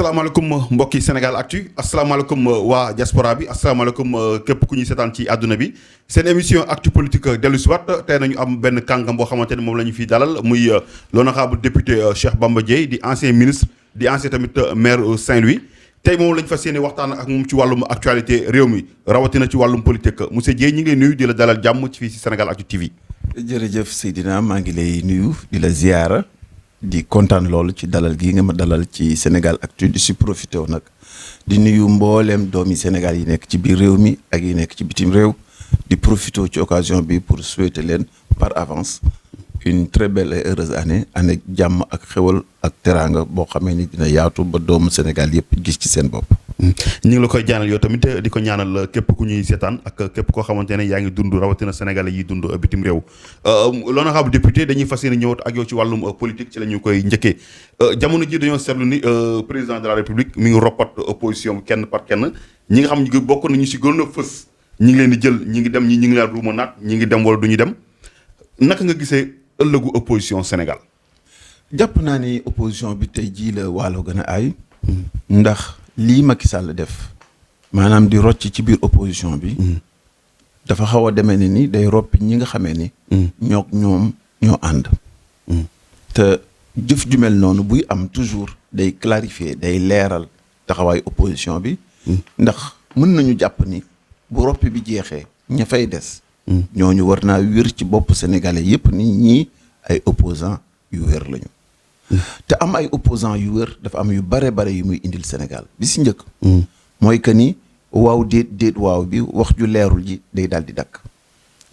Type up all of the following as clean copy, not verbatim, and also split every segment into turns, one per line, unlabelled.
asalaamaaleykum mbokki Sénégal Actu asalaamaaleykum waa diaspora bi asalaamaaleykum képp ku ñuy seetaan ci àdduna bi seen émission actu politique dellu si waat tey nañu am benn kàngam boo xamante ni moom la ñu fiy dalal muy l'honorable député Cheikh Bamba Dièye di ancien ministre di ancien tamit maire Saint-Louis tey moom la ñu fas yéene waxtaan ak moom ci wàllum actualité réew mi rawatina ci wàllum politique monsieur Dièye ñi ngi lay nuyu di la dalal jàmm ci fii si Sénégal Actu TV.
jërëjëf Seydina maa ngi lay nuyu di la ziyaara di kontaan loolu ci dalal gi nga ma dalal ci Sénégal Actu di si profité wu nag di nuyu mbooleem doomi Sénégal yi nekk ci biir réew mi ak yi nekk ci bitim réew di profité ci occasion bi pour souhaiter leen par avance une très belle et heureuse année jàmm ak xewal ak teraanga boo xamee ni dina yaatu ba doomu Sénégal yëpp gis ci seen bopp.
ñu ngi la koy ñaanal yow tamit di ko ñaanal képp ku ñuy seetaan ak képp koo xamante ne yaa ngi dund rawatina sénégalais yi dund bitim réew l'honorable député dañuy fas yéene ñëwat ak yow ci wàllum politique ci la ñu koy njëkkee jamono ji dañoo seetlu ni président de la république mi ngi roppat opposition bi kenn par kenn ñi nga xam ne bokk nañu si gën a fës ñi ngi leen di jël ñi ngi dem ñi ngi leen ruuma naat ñi ngi dem wala du ñu dem naka nga gisee ëllëgu opposition Sénégal.
jàpp naa ni opposition bi tey jii la waalo gën a aay ndax lii Macky Sall def maanaam di rocc ci biir opposition bi dafa xaw a demee ni day roppi ñi nga xamee ni ñoom ñoo ànd te jëf ju mel noonu buy am toujours day clarifier day leeral taxawaay opposition bi ndax mën nañu jàpp ni bu roppi bi jeexee ña fay des ñooñu war naa wér ci bopp sénégalais yépp ni ñii ay opposants yu wér lañu te am ay opposants yu wér dafa am yu bare yu muy indil Sénégal bi si njëkk mooy que ni waaw déet waaw bi wax ju leerul ji day daal di dakk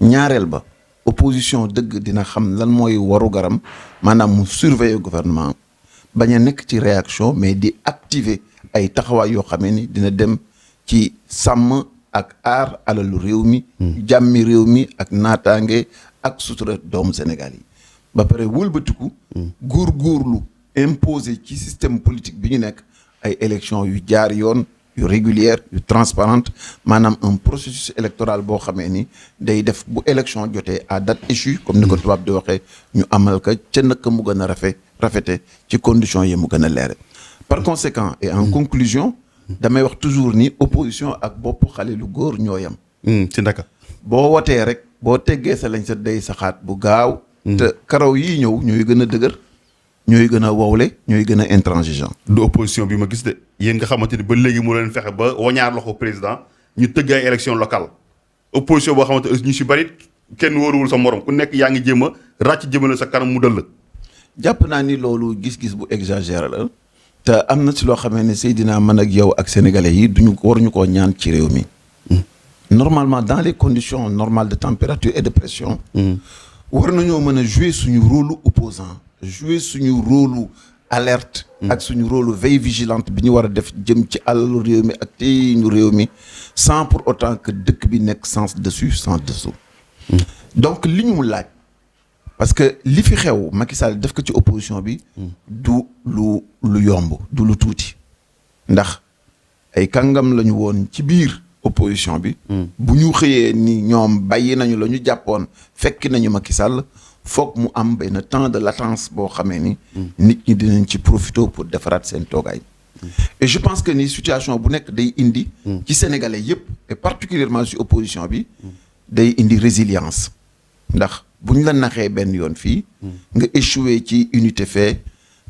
ñaareel ba opposition dëgg dina xam lan mooy waru garam maanaam mu surveiller gouvernement bañ a nekk ci réaction mais di activer ay taxawaay yoo xamee ni dina dem ci sàmm ak aar alalu réew mi jàmmi réew mi ak naataange ak sutura doomu Sénégal yi ba pare wëlbatiku góorgóorlu imposé ci système politique bi ñu nekk ay élections yu jaar yoon yu régulière yu transparente maanaam un processus électoral boo xamee ni day def bu élection jotee à date échue comme ni ko tubaab di waxee ñu amal ka ca naka mu gën a rafete ci conditions yi mu gën a leere par conséquent et en conclusion damay wax toujours ni opposition ak bopp xale lu góor ñoo yam
ci ndaka
boo wotee rek boo teggee sa lañ sa day saxaat bu gaaw te karaw yii ñëw ñooy gën a dëgër ñooy gën a wowle ñooy gën a intransigeant
du opposition bi ma gis de yéen nga xamante ni ba léegi mu leen fexe ba wañaar loxo président ñu tëgg ay élection locale opposition boo xamante ñu si bari kenn wóoruwul sa morom ku nekk yaa ngi jéem a ràcc jëmale sa kanam mu dëll
jàpp naa ni loolu gis-gis bu exagéré la te am na ci loo xamee ne Seydina man ak yow ak sénégalais yi waruñu koo ñaan ci réew mi normalement dans les conditions normales de température et de pression war nañoo mën a jouer suñu rôle opposant jouer suñu rôle alerte ak suñu rôle veille vigilante bi ñu war a def jëm ci alalu réew mi ak tey ñu réew mi sans pour autant que dëkk bi nekk sens dessus sens dessous donc li ñu laaj parce que li fi xew Macky Sall def ko ci opposition bi du lu yomb du lu tuuti ndax ay kàngam lañu woon ci biir opposition bi bu ñu xëyee ni ñoom bàyyi nañu la ñu jàppoon fekki nañu Macky Sall foog mu am benn temps de latence boo xamee ni nit ñi dinañ ci profiter pour defaraat seen toogaay et je pense que ni situation bu nekk day indi ci sénégalais yëpp et particulièrement ci opposition bi day indi résilience ndax bu ñu la naxee benn yoon fii nga échoué ci unité fait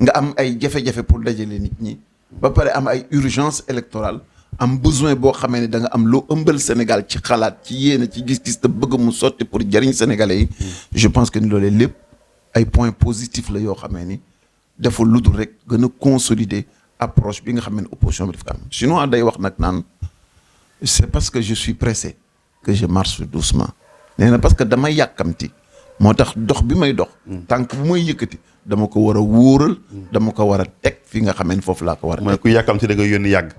nga am ay jafe-jafe pour dajale nit ñi ba pare am ay urgence électorale am besoin boo xamee ne da nga am loo ëmbal Sénégal ci xalaat ci yéene ci gis-gis te bëgg mu sotti pour jëriñ sénégalais yi je pense que ni loolee lépp ay points positifs la yoo xamee ni dafa ludul rek gën a consolider approche bi nga xam ne opposition bi daf ko am sinon day wax nag naan c'est parce que je suis pressé que je marche doucement nee na parce que damay yàkkamti moo tax dox bi may dox tànk bu may yëkkati dama ko war a wóoral dama ko war a teg fi nga xamee ni foofu laa ko war a
mooy ku yàkkamti da nga yónni yàgg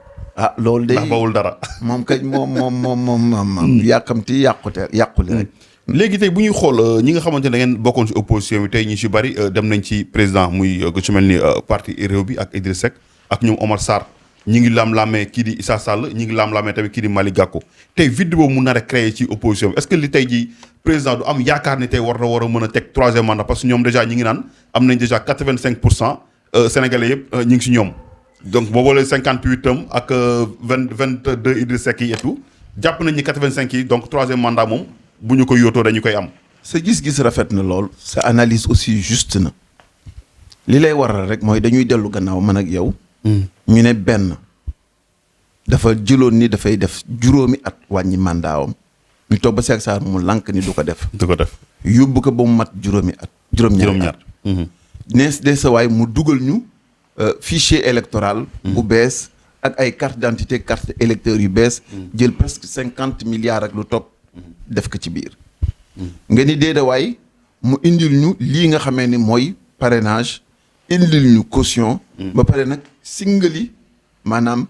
loolu day
ndax bawul dara
moom kañ moom yàkkamti yàqule rek
léegi tey bu ñuy xool ñi nga xamante ne da ngeen bokkoon ci opposition bi tey ñi si bari dem nañ ci président muy ku ci mel ni parti réew bi ak Idriss Seck ak ñoom Omar Sarr ñi ngi laam-laamee kii di Issa Sall ñi ngi laam-laamee tamit kii di Malick Gakou tey vide boobu mu nar a créer ci opposition bi est-ce que li tey ji président du am yaakaar ni tey war a mën a teg troisième mandat parce que ñoom déjà ñi ngi naan am nañ déjà 85% sénégalais yëpp ñi ngi si ñoom donc boo boolee 58 am ak 22 Idriss Seck yi et tout jàpp nañ ni 85 yi donc troisième mandat moom bu ñu ko yootoo dañu koy am.
sa gis-gis rafet na lool sa analyse aussi juste na li lay waral rek mooy dañuy dellu gannaaw man ak yow. ñu ne benn dafa jëloon ni dafay def juróomi at wàññi mandaawam ñu toog ba Seck Sarr mu lànk ni du ko def.
du ko def
yóbbu ko ba mu mat juróomi at. juróom-ñaari at nees de sa waay mu dugal ñu fichier électoral. bu bees ak ay carte d'identité carte électeur yu bees. jël presque 50 milliards ak lu topp. def ko ci biir. nga ni déedawaay mu indil ñu lii nga xamee ni mooy parrainage indil ñu caution. ba pare nag singali maanaam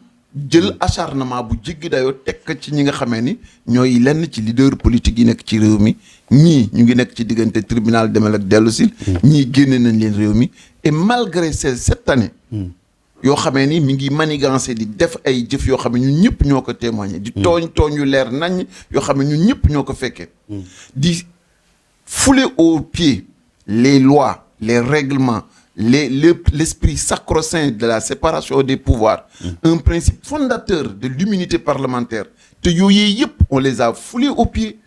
jël acharnement bu jéggi dayoo teg ko ci ñi nga xamee ni ñooy lenn ci leader politique yi nekk ci réew mi ñii ñu ngi nekk ci diggante tribunal demal ak dellu si. ñii génne nañ leen réew mi et malgré cette année. yoo xamee ni mi ngi manigancé di def ay jëf yoo xam ne ñun ñëpp ñoo ko témoigné. di tooñ yu leer nañ yoo xam ne ñun ñëpp ñoo ko fekkee. di fouler aux pieds les lois les règlements l'esprit sacro-saint de la séparation des pouvoirs. Un principe fondateur de l'immunité parlementaire te yooyu yëpp on les a foulés aux pieds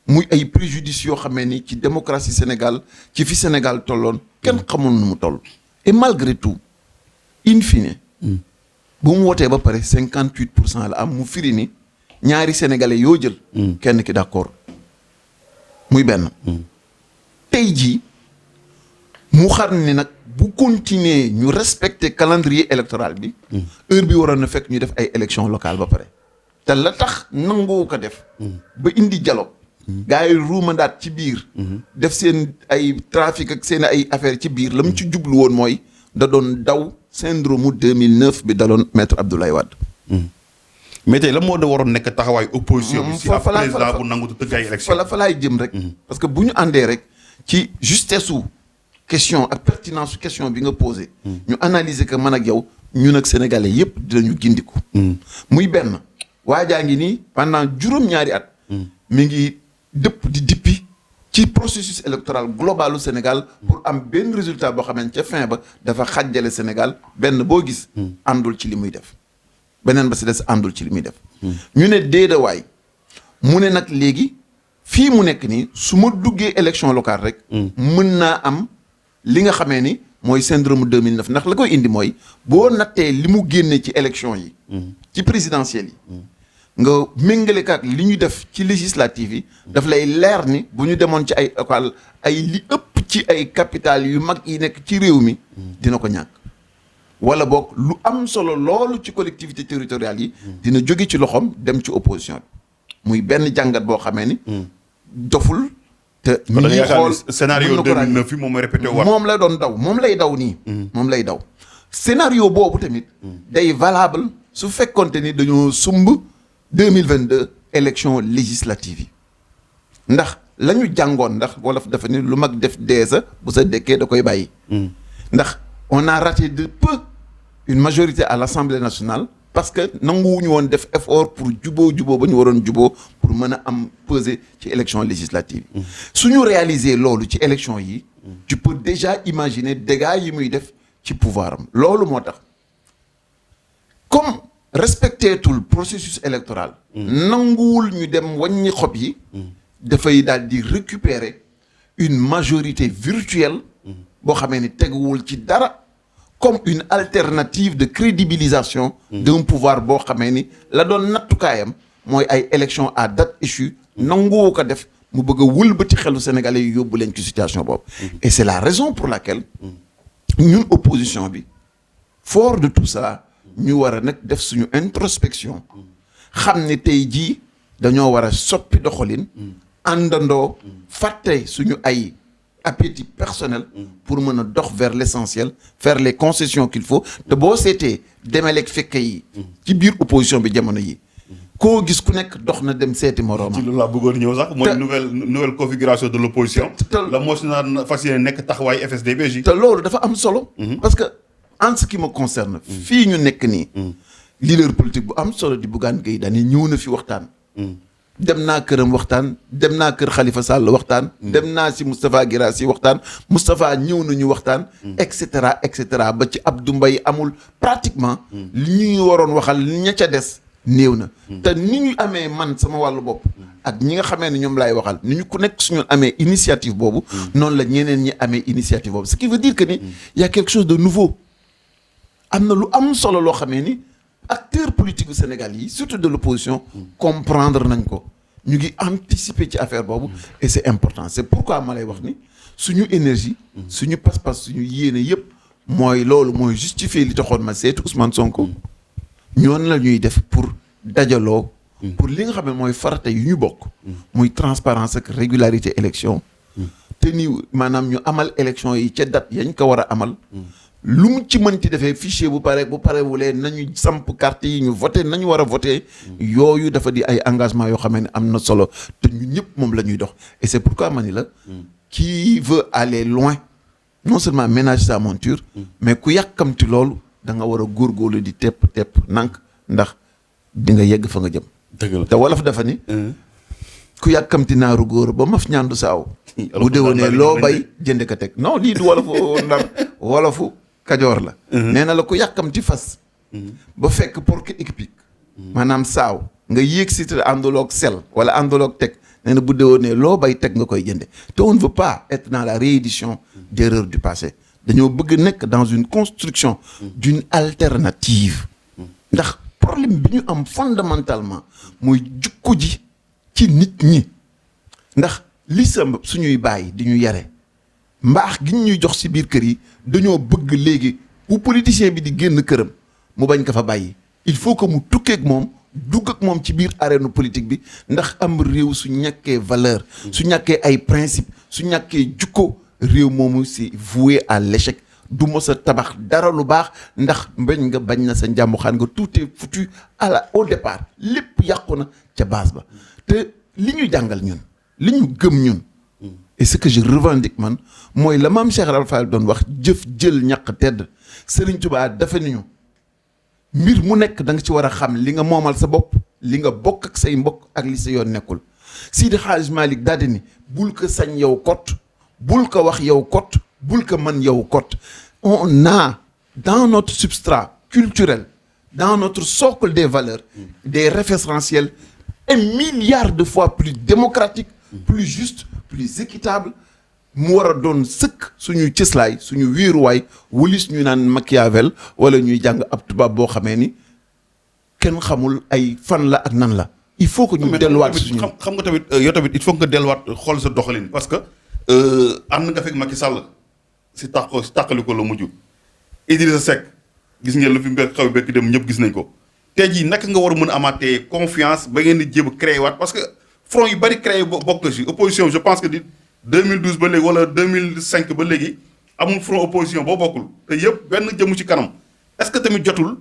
muy ay préjudices yoo xamee ni ci démocratie Sénégal ci fi Sénégal tolloon kenn xamul nu mu toll. Et malgré tout in fine. bu mu wootee ba pare 58% la am mu firi ni ñaari sénégalais yoo jël. kenn ki d'accord muy benn. tey jii mu xar ni nag bu continuer ñu respecter calendrier électoral bi. heure bi waroon na fekk ñu def ay élections locales ba pare. te la tax nangoo ko def. ba indi dialogue. gars yi ruumandaat ci biir. def seen ay trafic ak seen ay affaires ci biir la mu ci jublu woon mooy da doon daw syndrome 2009 bi daloon maître Abdoulaye Wade.
mais tey la moo da waroon nekk taxawaay opposition bi. si ab président bu nangu tëgg ay élection
fa laay jëm rek. parce que bu ñu àndee rek ci justesse su question ak pertinence su question bi nga posé. ñu analyser que man ak yow ñun ak sénégalais yépp dinañu gindiku. muy benn waajaa ngi nii pendant juróom-ñaari at. mi ngi dëpp di dippi ci processus électoral globalu Sénégal pour am benn résultat boo xam ne ca fin ba dafa xàjjale Sénégal benn boo gis. àndul ci li muy def. beneen ba si des àndul ci li muy def. ñu ne déedawaay mu ne nag léegi fii mu nekk nii su ma duggee élection locale rek. mën naa am li nga xamee ni mooy syndrome 2009 ndax la koy indi mooy boo nattee li mu génne ci élection yi. ci présidentielles yi. nga méngale ak li ñu def ci législative yi. daf lay leer ni bu ñu demoon ci ay local ay li ëpp ci ay capital yu mag yi nekk ci réew mi. dina ko ñàkk. wala boog lu am solo loolu ci collectivité territoriales yi. dina jóge ci loxoom dem ci opposition bi. muy benn jàngat boo xamee ni. doful te. ñu ngi xool
scénario 2009 yi moom mooy répété waat.
moom la doon daw moom lay daw nii. moom lay daw scénario boobu tamit. day valable su fekkonte ni dañoo sumb 2022 élection législative yi ndax la ñu jàngoon ndax wolof dafa ni lu mag def dee sa bu sa dekkee da koy bàyyi. ndax. on a raté de peu une majorité à l'Assemblée nationale parce que nanguwuñu woon def effort pour juboo ba ñu waroon juboo pour mën a am peser ci élection législative yi. suñu réaliser loolu ci élection yi. tu peux déjà imaginer dégâts yi muy def ci pouvoir am loolu moo tax comme respecté tul processus électoral. nanguwul ñu dem wàññi xob yi. dafay daal di récupérer une majorité virtuelle. boo xamee ni teguwul ci dara comme une alternative de crédibilisation d'un pouvoir boo xamee ni la doon nattukaayam mooy ay élection à date échue nanguwoo ko def mu bëgg a wëlbati xelu sénégalais yi yóbbu leen ci situation boobu et c'est la raison pour laquelle ñun opposition bi fort de tout ça ñu war a nag def suñu introspection xam ne tey jii dañoo war a soppi doxalin àndandoo fàtte suñu ay appétit personnel pour mën a dox vers l'essentiel faire les concessions qu'il faut te boo seetee demeleeg fekke yi ci biir opposition bi jamono yi koo gis ku nekk dox na dem seeti moroomam.
ci loolu laa bëggoon ñëw sax mooy nouvelle configuration de l'opposition la moo si naan fas yéene nekk taxawaay FSD/BJ
te loolu dafa am solo parce que en ce qui me concerne fii ñu nekk nii leader politique bu am solo di Bougane Gueye Dany ñëw na fi waxtaan dem naa këram waxtaan dem naa kër Khalifa Sall waxtaan dem naa si Moustapha Guirassy waxtaan Moustapha ñëw nañu waxtaan et cetera ba ci Abdou Mbaye amul pratiquement li ñu waroon waxal ña ca des néew na te ni ñu amee man sama wàllu bopp ak ñi nga xamee ne ñoom laay waxal ni ñu ku nekk suñu amee initiative boobu noonu la ñeneen ñi amee initiative boobu ce qui veut dire que ni y a quelque chose de nouveau am na lu am solo loo xamee ni acteurs politiques du Sénégal yi surtout de l'opposition comprendre nañ ko ñu ngi anticiper ci affaire boobu et c'est important c'est pourquoi ma lay wax ni suñu énergie suñu pas-pas suñu yéene yëpp mooy loolu mooy justifier li taxoon ma seetu Ousmane Sonko ñoon la ñuy def pour dajaloo pour li nga xam ne mooy farata yu ñu bokk muy transparence ak régularité élection te ni maanaam ñu amal élection yi ca date yañ ko war a amal lu mu ci mënti defee fichier bu parewulee nañu samp carte yi ñu voté nañu war a voté yooyu dafa di ay engagement yoo xam ne am na solo te ñun ñëpp moom la ñuy dox et c'est pourquoi ma ni la qui veut aller loin non seulement ménage sa monture mais ku yàkkamti loolu da nga war a góorgóorlu di tepp nànk ndax di nga yegg fa nga jëm
dëgg la
te wolof dafa ni ku yàkkamti naaru góor ba maf ñaandu saaw bu déwénee loo bay jënd ka teg non lii du wolofu Ndar wolofu Kajoor la nee na la ku yàkkamti fas ba fekk porc épic maanaam saaw nga yéeg si te ànduloog sel wala ànduloog teg nee na bu déwénee loo bay teg nga koy jënde te on ne veut pas être dans la réédition d'erreurs du passé dañoo bëgg nekk dans une construction d'une alternative ndax problème bi ñu am fondamentalement mooy jukko ji ci nit ñi ndax li sa suñuy bàyyi di ñu yare mbaax gi ñuy jox ci biir kër yi dañoo bëgg léegi bu politicien bi di génn këram mu bañ ko fa bàyyi il faut que mu tukkeek moom dugg ak moom ci biir arène politique bi ndax am réew su ñàkkee valeur su ñàkkee ay principe su ñàkkee jukko réew moomu c'est voué à l'échec du mos a tabax dara lu baax ndax bañ nga bañ na sa njàmbu xaan nga tout est foutu au départ lépp yàqu na ca base ba te li ñu jàngal ñun li ñu gëm ñun et ce que je revendique man mooy la maam Cheikh Ibra Fall doon wax jëf jël ñàq tedd Serigne Touba dafa ni ñu mbir mu nekk da nga ci war a xam li nga moomal sa bopp li nga bokk ak say mbokk ak li sa yoon nekkul Sidi Hadj Malick daal di ni bul ko sañ yow kot bul ko wax yow kot bul ko mën yow kot on a dans notre substrat culturel dans notre socle des valeurs des référentiels un milliard de fois plus démocratique plus juste plus équitable mu war a doon sëkk suñuy cëslaay suñu wéeruwaay wulis ñu naan Machiavel wala ñuy jàng ab tubaab boo xamee ni kenn xamul ay fan la ak nan la il faut que ñu delluwaat suñu
xam nga tamit yow tamit il faut que nga delluwaat xool sa doxalin parce que ànd nga fekk Macky Sall si tàqali ko la mujj Idrissa Seck gis ngeen lu fi mbir xaw bekk dem ñëpp gis nañ ko tey jii naka nga war a mën a amaatee confiance ba ngeen di jéem a créé waat parce que front yu bari créé bokk na si opposition je pense que di 2012 ba léegi wala 2005 ba léegi amul front opposition boo bokkul te yëpp benn jëmu ci kanam est-ce que tamit jotul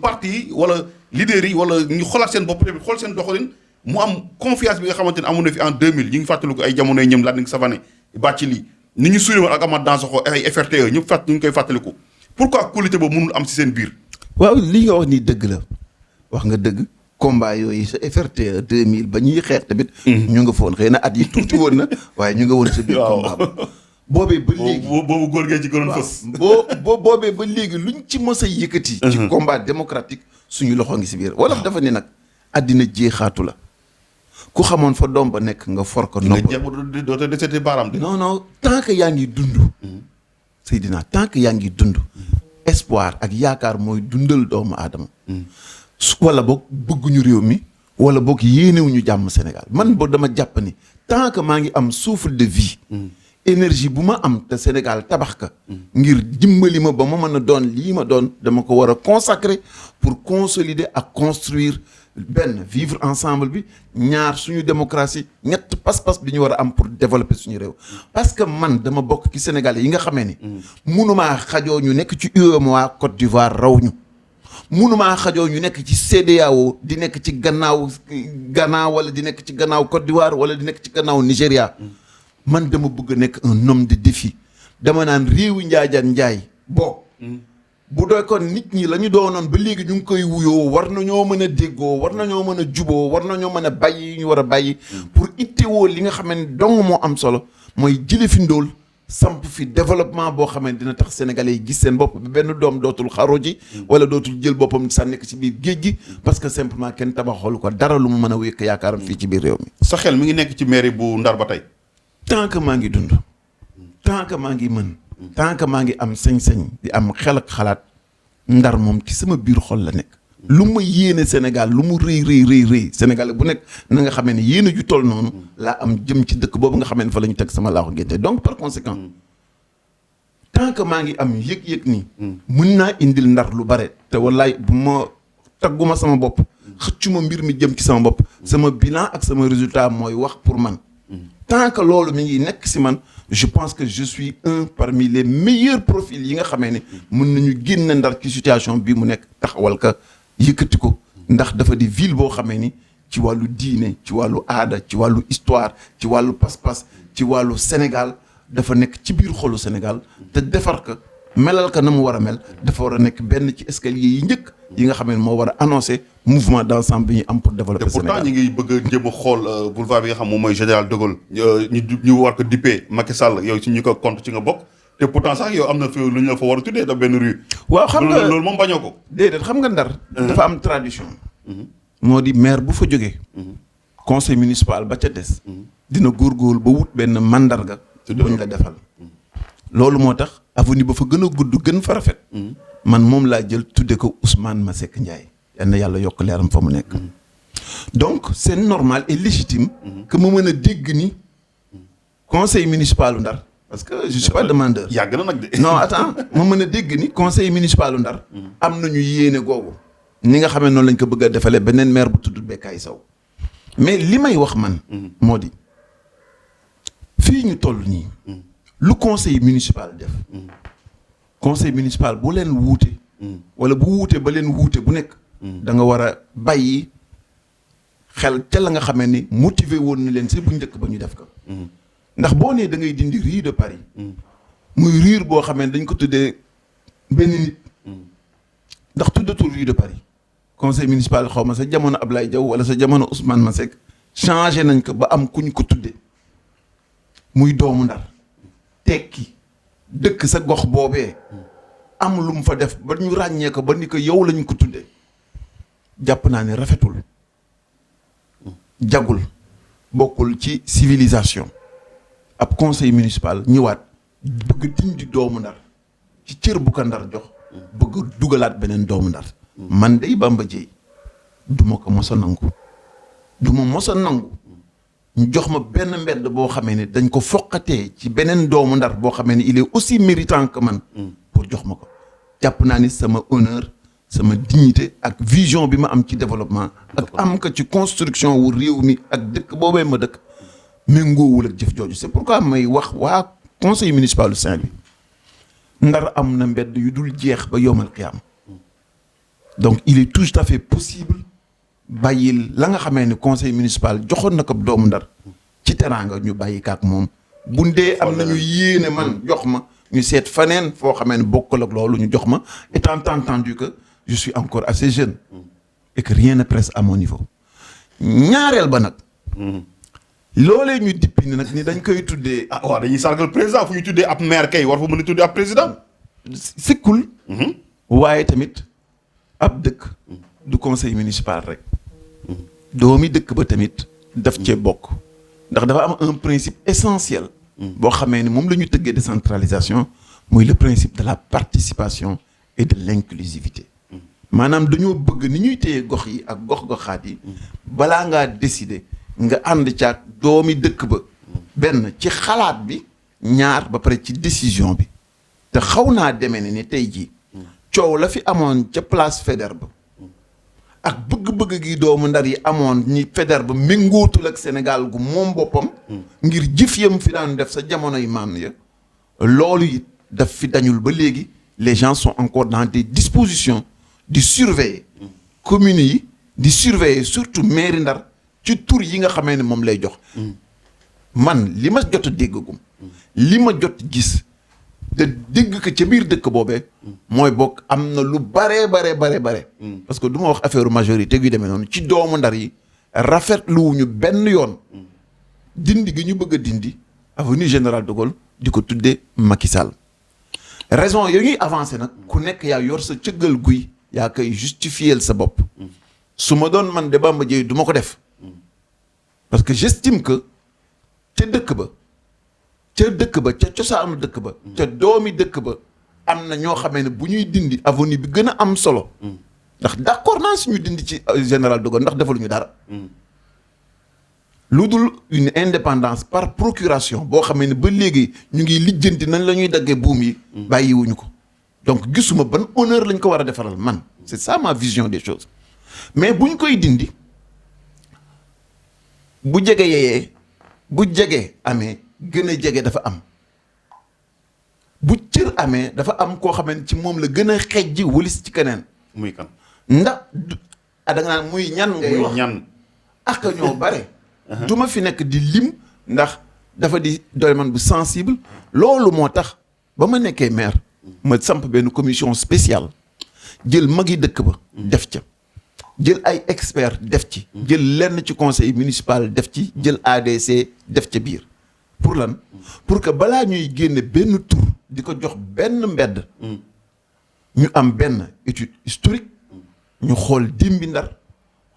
parti yi wala leaders yi wala ñu xoolaat seen bopp tamit xool seen doxalin mu am confiance bi nga xamante ne amoon na fi en 2000 ñu ngi fàttaliku ay jamonoy ñëm Landing Savané Bathily ni ñu suñu woon ak Amath Dansokho ay FRTE ñu ngi koy fàttaliku pourquoi qualité boobu mënul am si seen biir.
waaw li nga wax ni dëgg la wax nga dëgg combat yooyu sa FRTE 2000 ba ñuy xeex tamit. ñu nga foon xëy na at yi tuuti woon na waaye ñu nga woon sa biir combat ba. boobee ba léegi
boobu góor gee ci gënoon fës.
boobee ba léegi luñ ci mës a yëkkati. ci combat démocratique suñu loxo ngi si biir. wolof dafa ne nag àddina jeexaatu la ku xamoon fa doom ba nekk nga for ko. nopp
nga dootoo desete baaraam de.
non tant que yaa ngi dund. Seydina tant que yaa ngi dund. espoir ak yaakaar mooy dundal doomu aadama. wala boog bëgguñu réew mi wala boog yéenewuñu jàmm Sénégal man boo dama jàpp ni tant que maa ngi am souffle de vie. énergie bu ma am te Sénégal tabax ka ngir dimbali ma ba ma mën a doon lii ma doon dama ko war a consacrer pour consolider ak construire benn vivre ensemble bi ñaar suñu démocratie ñett pas-pas bi ñu war a am pour développer suñu réew parce que man dama bokk ci Sénégalais yi nga xamee ni munumaa xajoo ñu nekk ci UEMOA Côte d'Ivoire raw ñu munumaa xajoo ñu nekk ci CEDEAO di nekk ci gannaaw Ghana wala di nekk ci gannaaw Côte d'Ivoire wala di nekk ci gannaaw Nigéria man dama bëgg a nekk un homme de défi dama naan réewi njaajaan njaay boo bu doy kon nit ñi la ñu doonoon ba léegi ñu ngi koy wuyoo war nañoo mën a déggoo war nañoo mën a juboo war nañoo mën a bàyyi ñu war a bàyyi pour ittewoo li nga xam ne dong moo am solo mooy jële fi ndóol samp fi développement boo xam ne dina tax sénégalais yi gis seen bopp bi benn doom dootul xaru ji wala dootul jël boppam sànni ko ci biir géej gi parce que simplement kenn tabaxoolu ko dara lu mu mën a wékk yaakaaram fii ci biir réew mi.
sa xel mi ngi nekk ci mairie bu Ndar ba tey.
tant que maa ngi dund tant que maa ngi mën tant que maa ngi am sañ-sañ di am xel ak xalaat Ndar moom ci sama biir xol la nekk lu ma yéene Sénégal lu mu rëy Sénégal bu nekk na nga xamee ne yéene ju toll noonu laa am jëm ci dëkk boobu nga xamee ne fa la ñu teg sama laaxu génte donc par conséquent tant que maa ngi am yëg-yëg nii mën naa indil Ndar lu bare te wallaay bu ma tagguma sama bopp xëccuma mbir mi jëm ci sama bopp sama bilan ak sama résultat mooy wax pour man tant que loolu mi ngi nekk si man je pense que je suis un parmi les meilleurs profils yi nga xamee ne mën nañu génn Ndar ci situation bii mu nekk taxawal ka yëkkati ko ndax dafa di ville boo xamee ni ci wàllu diine ci wàllu aada ci wàllu histoire ci wàllu pas-pas ci wàllu Sénégal dafa nekk ci biir xolu Sénégal te defar ko melal ka na mu war a mel dafa war a nekk benn ci escalier yi njëkk yi nga xam ne moo war a annoncer mouvement d'ensemble bi ñu am pour développer Sénégal.
te pourtant ñu ngi bëgg a jéem a xool boulevard bi nga xam moom mooy Général de Gaulle ñu war ko dippee Macky Sall yow ci ñu ko compte ci nga bokk te pourtant sax yow am na fi lu ñu la fa war a tuddee da benn rue.
waaw xam nga
loolu moom bañoo ko.
déedéet xam nga Ndar. dafa am tradition. moo di maire bu fa jógee. conseil municipal ba ca des. dina góorgóorlu ba wut benn mandarga. buñ la defal. loolu moo tax avenue ba fa gën a gudd gën fa rafet. man moom laa jël tudde ko Ousmane Masseck Ndiaye. yal na yàlla yokk leeram fa mu nekk. donc c'est normal et légitime. que ma mën a dégg ni conseil municipal Ndar. parce que je suis pas demandeur.
yàgg na nag de.
non attends ma mën a dégg ni conseil municipal Ndar. am nañu yéene googu. ni nga xamee noonu lañ ko bëgg a defalee beneen maire bu tudd Bekkaay Sow mais li may wax man. moo di fii ñu toll nii. lu conseil municipal def. conseil municipal bu leen wuute. wala bu wuute ba leen wuute bu nekk. da nga war a bàyyi xel ca la nga xamee ni motiver woon na leen si bu njëkk ba ñu def ko. ndax boo nee da ngay dindi rue de Paris. muy rue boo xamee dañ ko tuddee benn nit. ndax tuddatul rue de Paris. conseil municipal xaw ma sa jamono Ablaye Diaw wala sa jamono Ousmane Masseck changé nañ ko ba am kuñ ko tuddee muy doomu Ndar tekki dëkk sa gox boobee am lu mu fa def ba ñu ràññee ko ba ni ko yow lañ ko tuddee jàpp naa ne rafetul jagul bokkul ci civilisation ab conseil municipal ñëwaat bëgg dindi doomu Ndar ci cër bu ko Ndar jox bëgg dugalaat beneen doomu Ndar man day Bamba Dièye du ma ko mos a nangu du ma mos a nangu ñu jox ma benn mbedd boo xamee ne dañ ko foqatee ci beneen doomu Ndar boo xamee ne il est aussi méritant que man pour jox ma ko jàpp naa ni sama honneur sama dignité ak vision bi ma am ci développement ak am ko ci construction wu réew mi ak dëkk boobee ma dëkk méngoowul ak jëf jooju c'est pourquoi may wax waa conseil municipal du Saint-Louis Ndar am na mbedd yu dul jeex ba yowmal qiyaam donc il est tout à fait possible bàyyil la nga xamee ne conseil municipal joxoon na ko doomu Ndar ci teraanga ñu bàyyi kaak moom bu dee am nañu yéene man jox ma ñu seet faneen foo xamee ne bokkul ak loolu ñu jox ma étant entendu que je suis encore assez jeune et que rien ne presse à mon niveau ñaareel ba nag loolee ñu dippi ni nag ni dañ koy tuddee
ah waaw dañuy sargal président fu ñu tuddee ab maire kay war fa mën a tuddee ab président
sikkul waaye tamit ab dëkk du conseil municipal rek doomi dëkk ba tamit daf cee bokk ndax dafa am un principe essentiel boo xamee ni moom la ñu tëggee décentralisation muy le principe de la participation et de l'inclusivité maanaam dañoo bëgg ni ñuy téye gox yi ak gox-goxaat yi balaa ngaa décider nga ànd caag doomi dëkk ba benn ci xalaat bi ñaar ba pare ci décision bi te xaw naa demee ne ni tey jii coow la fi amoon ca place Faidherbe ak bëgg-bëgg gi doomu Ndar yi amoon ñi Faidherbe méngootul ak Sénégal gu moom boppam ngir jëf yam fi daan def sa jamonoy maam ya loolu it daf fi dañul ba léegi les gens sont encore dans des dispositions di surveiller communes yi di surveiller surtout mairie Ndar ci tur yi nga xamee ne moom lay jox man li ma jot a déggagum li ma jot gis de dégg que ca biir dëkk boobee mooy bokk am na lu bare parce que du ma wax affaire majorité yu demee noonu ci doomu Ndar yi rafetluwuñu benn yoon dindi gi ñu bëgg a dindi avenue Général de Gaulle di ko tuddee Macky Sall raison yooyu ñuy avancé nag ku nekk yaa yor sa cëggal guy yaa koy justifier sa bopp su ma doon man de Bamba Dièye du ma ko def parce que j'estime que ca dëkk ba ca cosaanu dëkk ba ca doomi dëkk ba am na ñoo xamee ne bu ñuy dindi avenue bi gën a am solo ndax d'accord naa suñu dindi ci Général de Gaulle ndax defaluñu dara lu dul une indépendance par procuration boo xamee ne ba léegi ñu ngi lijjanti nañ la ñuy daggee buum yi bàyyiwuñu ko donc gisuma ban honneur lañ ko war a defaral man c'est ça ma vision des choses mais buñ koy dindi bu jege amee gën a jege dafa am bu cër amee dafa am koo xam ne ci moom la gën a xejji wëlis ci keneen.
muy kan.
ndax da nga naan muy ñan. ngay wax
ñan.
ak ñoo bare. du ma fi nekk di lim ndax dafa di domaine bu sensible. loolu moo tax ba ma nekkee maire. ma samp benn commission spéciale jël magi dëkk ba. def ca jël ay experts def ci. jël lenn ci conseil municipal def ci jël ADC def ca biir. pour lan pour que balaa ñuy génne benn tur di ko jox benn mbedd ñu am benn étude historique ñu xool dimbi Ndar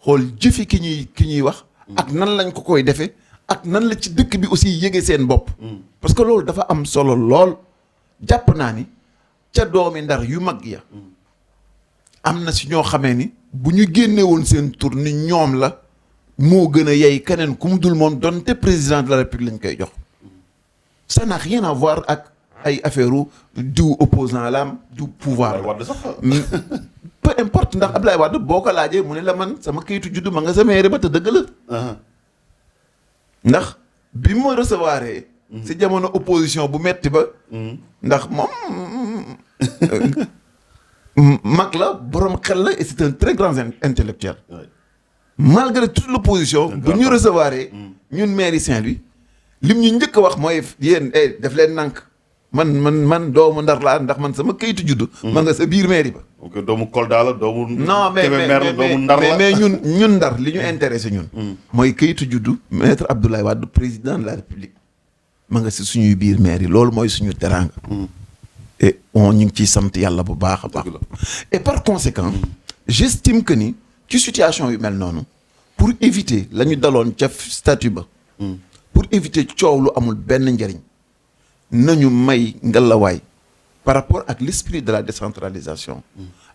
xool jëfi ki ñuy wax ak nan lañ ko koy defee ak nan la ci dëkk bi aussi yëge seen bopp parce que loolu dafa am solo lool jàpp naa ni ca doomi Ndar yu mag ya am na si ñoo xamee ni bu ñu génne woon seen tur ni ñoom la moo gën a yey keneen ku mu dul moom donte président de la République lañ koy jox ça n'a rien à voir ak ay affaire du opposant la du pouvoir peu importe ndax Abdoulaye Wade boo ko laajee mu ne la man sama kayitu juddu ma nga sa mairie ba te dëgg la ndax bi ma recevoir si jamono opposition bu metti ba ndax moom mag la borom xel la et c'est un très grand intellectuel malgré toute l'opposition bu ñu recevoir ñun mairie Saint-Louis lim ñu njëkk a wax mooy yéen def leen nànk man doomu Ndar laa ndax man sama kayitu juddu ma nga sa biir mairie ba
ok doomu Kolda la doomu
non mais
doomu Ndar la
mais ñun Ndar li ñu intéressé ñun mooy kayitu juddu maître Abdoulaye Wade président de la République ma nga si suñuy biir mairie loolu mooy suñu teraanga et ñu ngi ciy sant yàlla bu baax a baax et par conséquent j'estime que ni ci situation yu mel noonu pour éviter la ñu daloon ca statut ba pour éviter coow lu amul benn njëriñ nañu may ngalawaay par rapport ak l'esprit de la décentralisation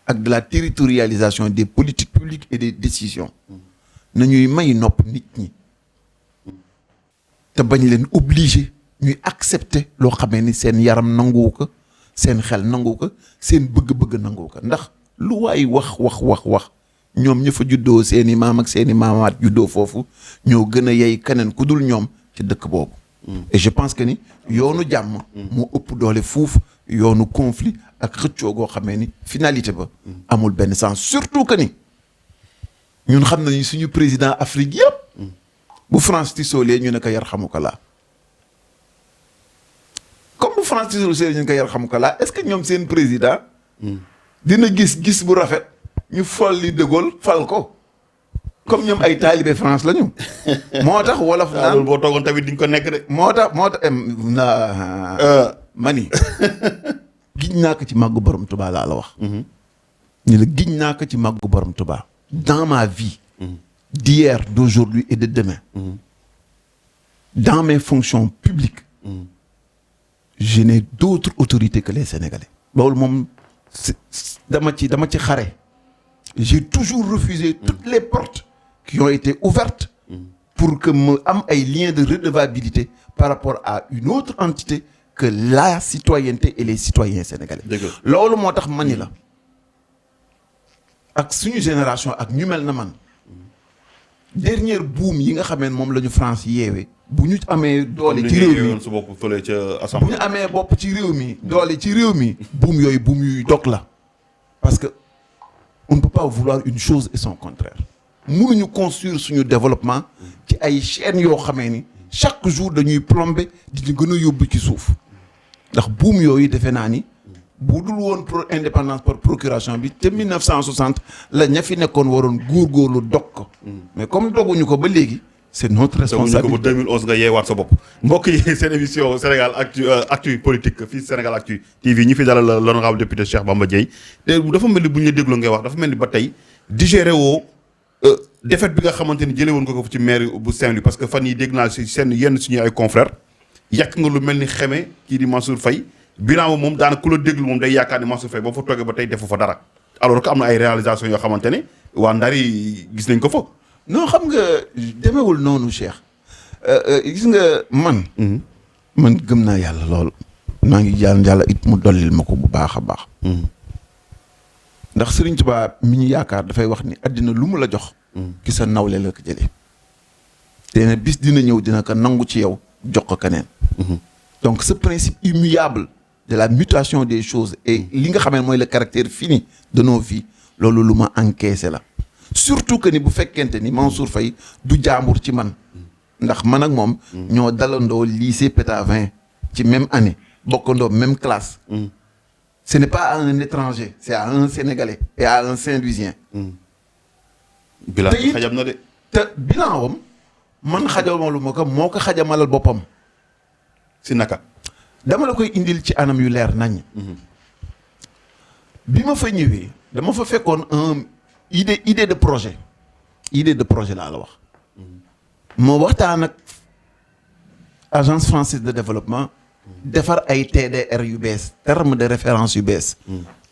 ak de la territorialisation des politiques publiques et des décisions nañuy may nopp nit ñi te bañ leen obligé ñuy accepter loo xamee ni seen yaram nanguwu ko seen xel nanguwu ko seen bëgg-bëgg nanguwu ko ndax lu waay wax ñoom ña fa juddoo seen i maam ak seen i maamaat juddoo foofu ñoo gën a yey keneen ku dul ñoom ci dëkk boobu et je pense que ni yoonu jàmm moo ëpp doole fuuf yoonu conflit ak xëccoo goo xamee ni finalité ba amul benn sens surtout que ni ñun xam nañu suñu président Afrique yëpp bu France tisoolee ñu ne ko yarhamukallah comme bu France tisoolee ñu ne ko yarhamukallah est-ce que ñoom seen président dina gis bu rafet ñu fal li De Gaulle fal ko comme ñoom ay taalibe France la ñu moo tax wolof naan
boo toogoon tamit di nga ko nekk de
moo tax mani giñ naa ko ci màggu borom Tuubaa laa la wax ñu la giñ naa ko ci màggu borom Tuubaa dans ma vie d'hier d'aujourd'hui et de demain dans mes fonctions publiques je n'ai d'autres autorités que les Sénégalais loolu moom dama ci xare j'ai toujours refusé toutes les portes qui ont été ouvertes pour que mu am ay liens de redevabilité par rapport à une autre entité que la citoyenneté et les citoyens sénégalais loolu moo tax mani la ak suñu génération ak ñu mel na man dernière buum yi nga xamee moom la ñu France yeewee bu ñu amee doole ci réew mi
su bopp fële ca
bu
assemblée
ñu amee bopp ci réew mi doole ci réew mi buum yuy dog la parce que on ne peut pas vouloir une chose et son contraire mënuñu construire suñu développement ci ay chaînes yoo xamee ni chaque jour dañuy plomber di ñu gën a yóbbu ci suuf ndax buum yooyu defe naa ni bu dul woon pour indépendance par procuration bi te 1960 la ña fi nekkoon waroon góorgóorlu dog ko mais comme doguñu ko ba léegi c'est notre responsabilité.
doguñu ko ba 2011 nga yeewaat sa bopp mbokk yi seen émission Sénégal actu politique fii Sénégal Actu TV ñi fi dalal l'honorable député Cheikh Bamba Dièye te dafa mel ni bu ñu la dégloo ngay wax dafa mel ni ba tey digéré woo défaite bi nga xamante ni jëlee woon nga ko ci maire bu Saint-Louis parce que fan yi dégg naa si seen yenn suñu ay confrères yàq nga lu mel ni xeme kii di Mansour Faye bilan boobu moom daanaka ku la déglu moom day yaakaar ni Mansour Faye boo fa toogee ba tey defu fa dara alors que am na ay réalisations yoo xamante ne waa Ndar yi gis nañ ko fa.
non xam nga demewul noonu Cheikh gis nga man. man gëm naa yàlla lool. maa ngi jaan yàlla it mu dollil ma ko bu baax a baax. ndax Serigne Touba mi ñu yaakaar dafay wax ni àddina lu mu la jox. ki sa nawle la ko jëlee. te ne bis dina ñëw dina ko nangu ci yow jox ko keneen. donc ce principe immuable de la mutation des choses et li nga xam ne mooy le caractère fini de nos vies loolu lu ma encaissé la. surtout que ni bu fekkente ni Mansour Faye du jaambur ci man ndax man ak moom ñoo dalandoo lycée Pétavin ci même année bokkandoo même classe ce n'est pas à un étranger c'est à un Sénégalais et à un Saint-Louisien
bilan xajam na de
te bilan wam man xajamalu ma ko moo ko xajamalal boppam
si naka
dama la koy indil ci anam yu leer nañ bi ma fa ñëwee dama fa fekkoon idée de projet laa la wax moo waxtaan ak agence française de développement defar ay TDR yu bees terme de référence yu bees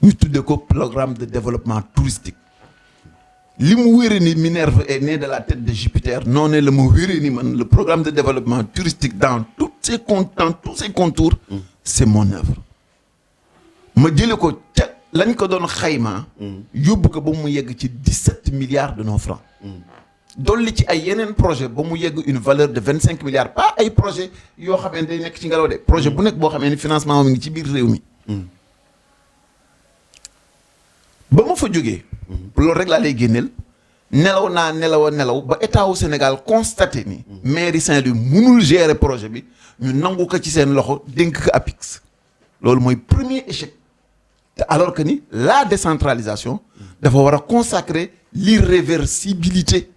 ñu tudde ko programme de développement touristique li mu wéree ni Minerve est né de la tête de Jupiter noonu la mu wéree ni man le programme de développement touristique dans tous ses contours c'est mon œuvre ma jële ko ca lañ ko doon xayma yóbbu ko ba mu yegg ci 17 milliards de nos francs dolli ci ay yeneen projet ba mu yegg une valeur de 25 milliards pas ay projet yoo xam ne day nekk ci ngelaw de projet bu nekk boo xamee ni financement mi ngi ci biir réew mi ba ma fa jógee loolu rek laa lay génneel nelaw ba état wu Sénégal constaté ni mairie Saint-Louis mënul gérer projet bi ñu nangu ko ci seen loxo dénk ko APIX loolu mooy premier échec te alors que ni la décentralisation dafa war a consacrer l'irréversibilité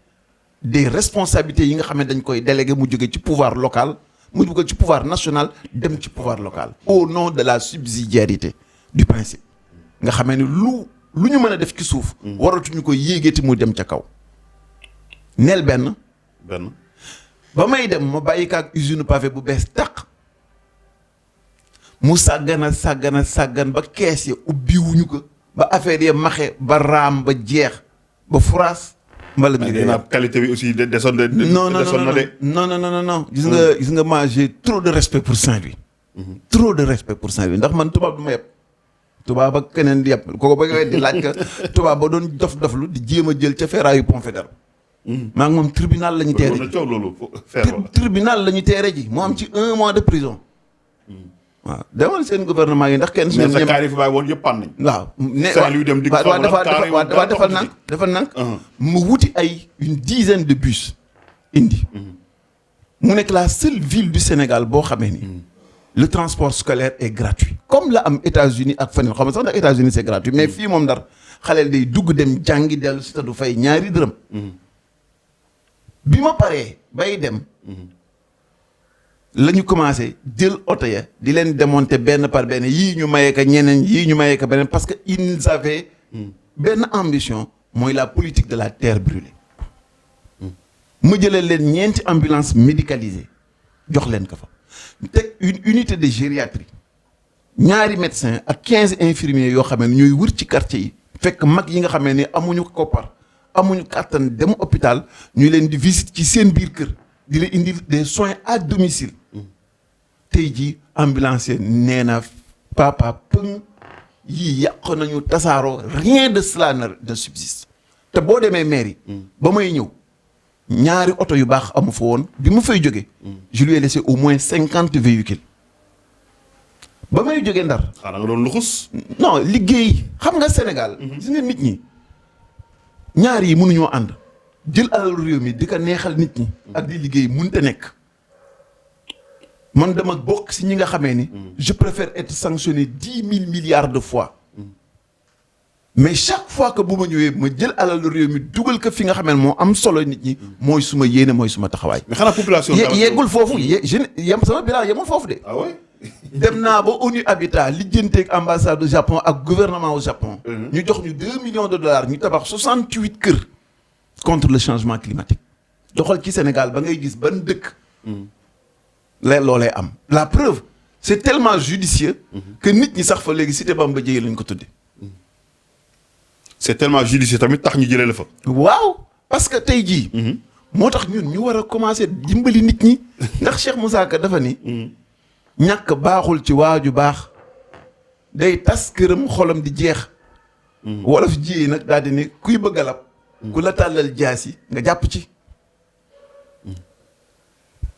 des responsabilités yi nga xam ne dañ koy délégué mu jóge ci pouvoir local mu jóge ci pouvoir national dem ci pouvoir local au nom de la subsidiarité du principe nga xamee ni lu ñu mën a def ci suuf waratuñu ko yéegeeti mu dem ca kaw neel benn ba may dem ma bàyyi ko ak usine pavé bu bees tàq mu sàggan ba kees ya ubbiwuñu ko ba affaire ya maxe ba raam ba jeex ba furaas mbala mi
qualité bi aussi desoon na
non gis nga moi j'ai trop de respect pour Saint-Louis trop de respect pour Saint-Louis ndax man tubaab du ma yeb tubaab ak keneen di yeb kooku ba di laaj ka tubaab ba doon dof-doflu di jéem a jël ca ferraayu pont Faidherbe maa ngi moom tribunal la ñu teere ji tribunal la ñu teere ji moo am ci 1 mois de prison waaw demal seen gouvernement yi ndax kenn su
sa kaar yi fi bàyyi woon yëpp pan nañ
waaw ne
waa
defal nag mu wuti ay une dizaine de bus indi mu nekk la seule ville du Sénégal boo xamee ni le transport scolaire est gratuit comme la am États-Unis ak feneen xam nga sax ndax États-Unis c'est gratuit mais fii moom Ndar xaleel day dugg dem jàngi dellu si te du fay ñaari dërëm bi ma paree bay dem la ñu commencé jël oto ya di leen démonter benn par benn yii ñu mayee ko ñeneen yii ñu mayee ko beneen parce que ils avaient benn ambition mooy la politique de la terre brûlée ma jëlee leen ñeenti ambulance médicalisée jox leen ko fa teg une unité de gériatrie ñaari médecins ak 15 infirmiers yoo xam ne ñooy wër ci quartier yi fekk mag yi nga xam ne amuñu koppar amuñu kàttan dem hôpital ñu leen di visite ci seen biir kër di la indi des soins à domicile tey jii ambulancier nee na papa pëng yii yàq nañu tasaaroo rien de cela ne subsiste te boo demee mairie ba may ñëw ñaari oto yu baax amu fa woon bi mu fay jóge je lui ai laissé au moins 50 véhicules ba may jógee Ndar
xanaa nga doon luxus
non liggéey xam nga Sénégal gis nga nit ñi ñaar yi mënuñoo ànd jël alalu réew mi di ko neexal nit ñi ak di liggéey mënta nekk man dama bokk si ñi nga xamee ni je préfère être sanctionné 10 000 milliards de fois mais chaque fois que bu ma ñëwee ma jël alal réew mi dugal ko fi nga xamee ne moo am solo nit ñi mooy suma yéene mooy suma taxawaay.
mais xanaa population.
yeggul foofu sama bilan yemul foofu de.
ah ouais.
dem naa ba ONU Habitat lijjanteeg ambassade du Japon ak gouvernement au Japon. ñu jox ñu 2 millions de dollars ñu tabax 68 kër. contre le changement climatique. doxal ci Sénégal ba ngay gis ban dëkk. loolee am. la preuve c'est tellement judicieux. que nit ñi sax fa léegi cité Bamba Dièye lañ ko tuddee.
c'est tellement judicieux tamit tax ñu jëlee la fa.
waaw parce que tey jii. moo tax ñun ñu war a commencer dimbali nit ñi. ndax Cheikh Moussa Ka dafa ni. ñàkk baaxul ci waaju baax. day tas këram xolam di jeex. wolof ji nag daal di ne kuy bëgg a lab. ku la tàllal jaas yi nga jàpp ci.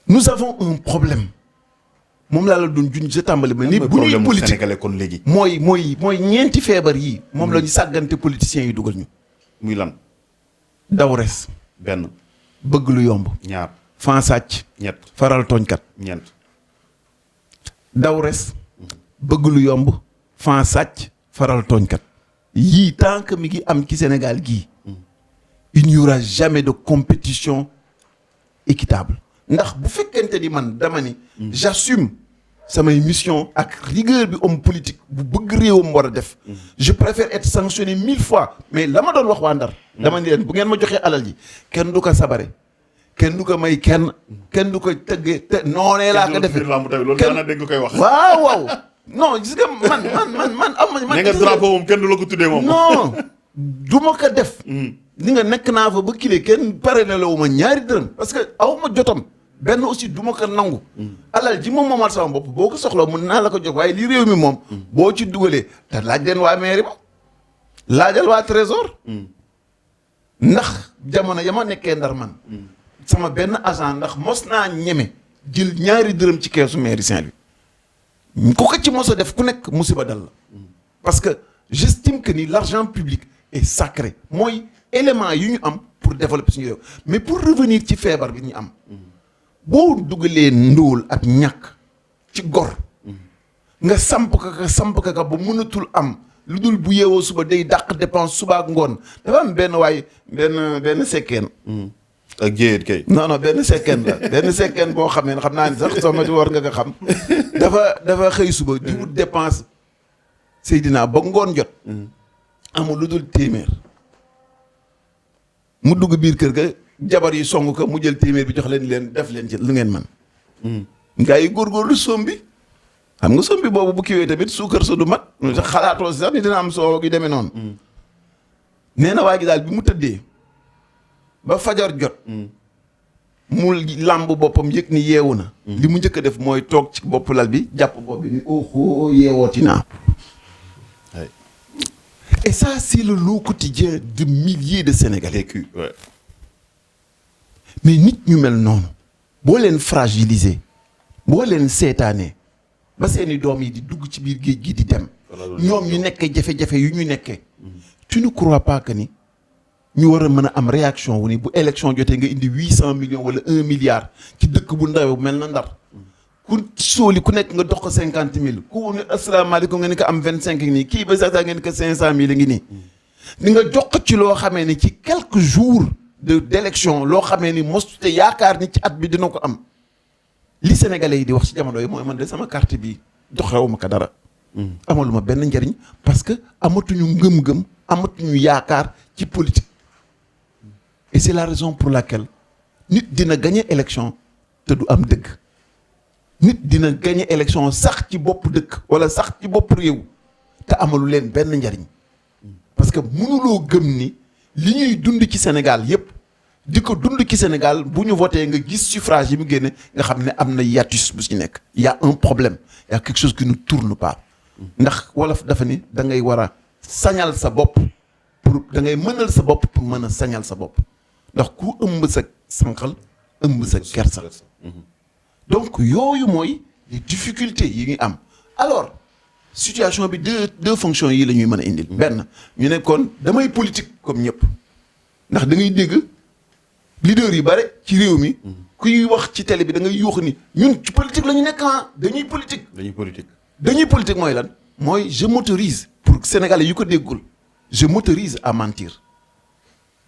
nous avons un problème. moom laa la doon junj sa tàmbali ba ni bu ñuy politique
sénégalais kon léegi.
mooy ñeenti feebar yi. moom la ñu sàggante politiciens yi dugal ñu.
muy lan.
daw res.
benn.
bëgg lu yomb.
ñaar.
fan sàcc.
ñett.
faral tooñkat.
ñeent.
daw res. bëgg lu yomb. fan sàcc. faral tooñkat. yii tant que mi ngi am ci Sénégal gii. il n'y aura jamais de compétition équitable. ndax bu fekkente ni man dama ni. j'assume samay mission ak rigueur bi homme politique bu bëgg réewam war a def. je préfère être sanctionné 1000 fois mais la ma doon wax waa Ndar. dama ni leen bu ngeen ma joxee alal ji kenn du ko sabare kenn du ko may kenn du ko tëggee te noonee laa ko defee.
loolu daanaka dégg nga koy wax.
waaw non gis nga man am
ne nga drapeau moom kenn du la ko tuddee moom.
non du ma ko def. ni nga nekk naa fa ba kile kenn pare na la wu ma ñaari dërëm parce que aw ma jotam. benn aussi du ma ko nangu. alal ji moom moomal sama bopp boo ko soxla mun naa la ko jox waaye li réew mi moom. boo ci dugalee te laaj leen waa mairie ba laajal waa trésor. ndax jamono ya ma nekkee Ndar man. sama benn agent ndax mos naa ñeme jël ñaari dërëm ci keesu mairie Saint-Louis. ku ko ci mos a def ku nekk musiba dal la. parce que j'estime que ni l'argent public est sacré mooy élément yu ñu am pour développer suñu réew mais pour revenir ci feebar bi ñu am. boo dugalee ndóol ak ñàkk ci gor nga samp ka ba mënatul am lu dul bu yeewoo suba day dàq dépense suba ak ngoon dafa am benn waay benn sekkeen
ak jéyet kay.
non benn sekkeen la benn sekkeen boo xam ne xam naa ni sax soo ma ci war nga ko xam dafa xëy suba di wut dépense Seydina ba ngoon jot amul lu dul téeméer mu dugg biir kër ga jabar yi song ko mu jël téeméer bi jox leen def leen ci lu ngeen man ngaa yi góorgóorlu soom bi xam nga soom bi boobu bu kiwee tamit suukar sa du mat sax xalaatoo si sax ni dina am soo gi demee noonu nee na waa gi daal bi mu tëddee ba fajar jot mu làmb boppam yëg ni yeewu na li mu njëkk a def mooy toog ci bopp lal bi jàpp bopp bi ni oh yeewooti naa et ça c'est le lot quotidien de milliers de Sénégalais.
Ouais.
mais nit ñu mel noonu boo leen fragiliser boo leen seetaanee ba seeni doom yi di dugg ci biir géej gi di dem ñoom ñu nekkee jafe-jafe yu ñu nekkee tu ne crois pas que ni ñu war a mën a am réaction wu ni bu élection jotee nga indi 800 millions wala 1 milliard ci dëkk bu ndaw mel na Ndar ku sóoli ku nekk nga dox ko 50 000 ku ne asalaamaaleykum nga ni ko am 25 nii kii ba sax nga ni ko 500 000 ngi nii ni nga jox ko ci loo xamee ni ci quelques jours d'élection loo xamee ni mosute yaakaar ni ci at bi dina ko am li sénégalais yi di wax ci jamono yi mooy man de sama carte bi doxewuma ko dara amaluma benn njariñ parce que amatuñu ngëm-ngëm amatuñu yaakaar ci politique et c'est la raison pour laquelle nit dina gagner élection te du am dëgg nit dina gagner élection sax ci bopp dëkk wala sax ci bopp réew te amalu leen benn njariñ parce que mënuloo gëm ni li ñuy dund ci Sénégal yépp di ko dund ci Sénégal bu ñu voté nga gis suffrage yi mu génne nga xam ne am na hiatus bu ci nekk. y a un problème y a quelque chose qui ne tourne pas ndax wolof dafa ni da ngay war a sañal sa bopp pour da ngay mënal sa bopp pour mën a sañal sa bopp ndax ku ëmb sa sànqal ëmb sa kersa. donc yooyu mooy les difficultés yi ngi am alors situation bi deux fonctions yi la ñuy mën a indil. benn ñu ne kon damay politique comme ñëpp ndax da ngay dégg leader yi bare ci réew mi kuy wax ci télé bi da ngay yuux ni ñun ci politique la ñu nekk dañuy politique. dañuy politique mooy lan mooy je m'autorise pour Sénégalais yu ko déggul je m'autorise à mentir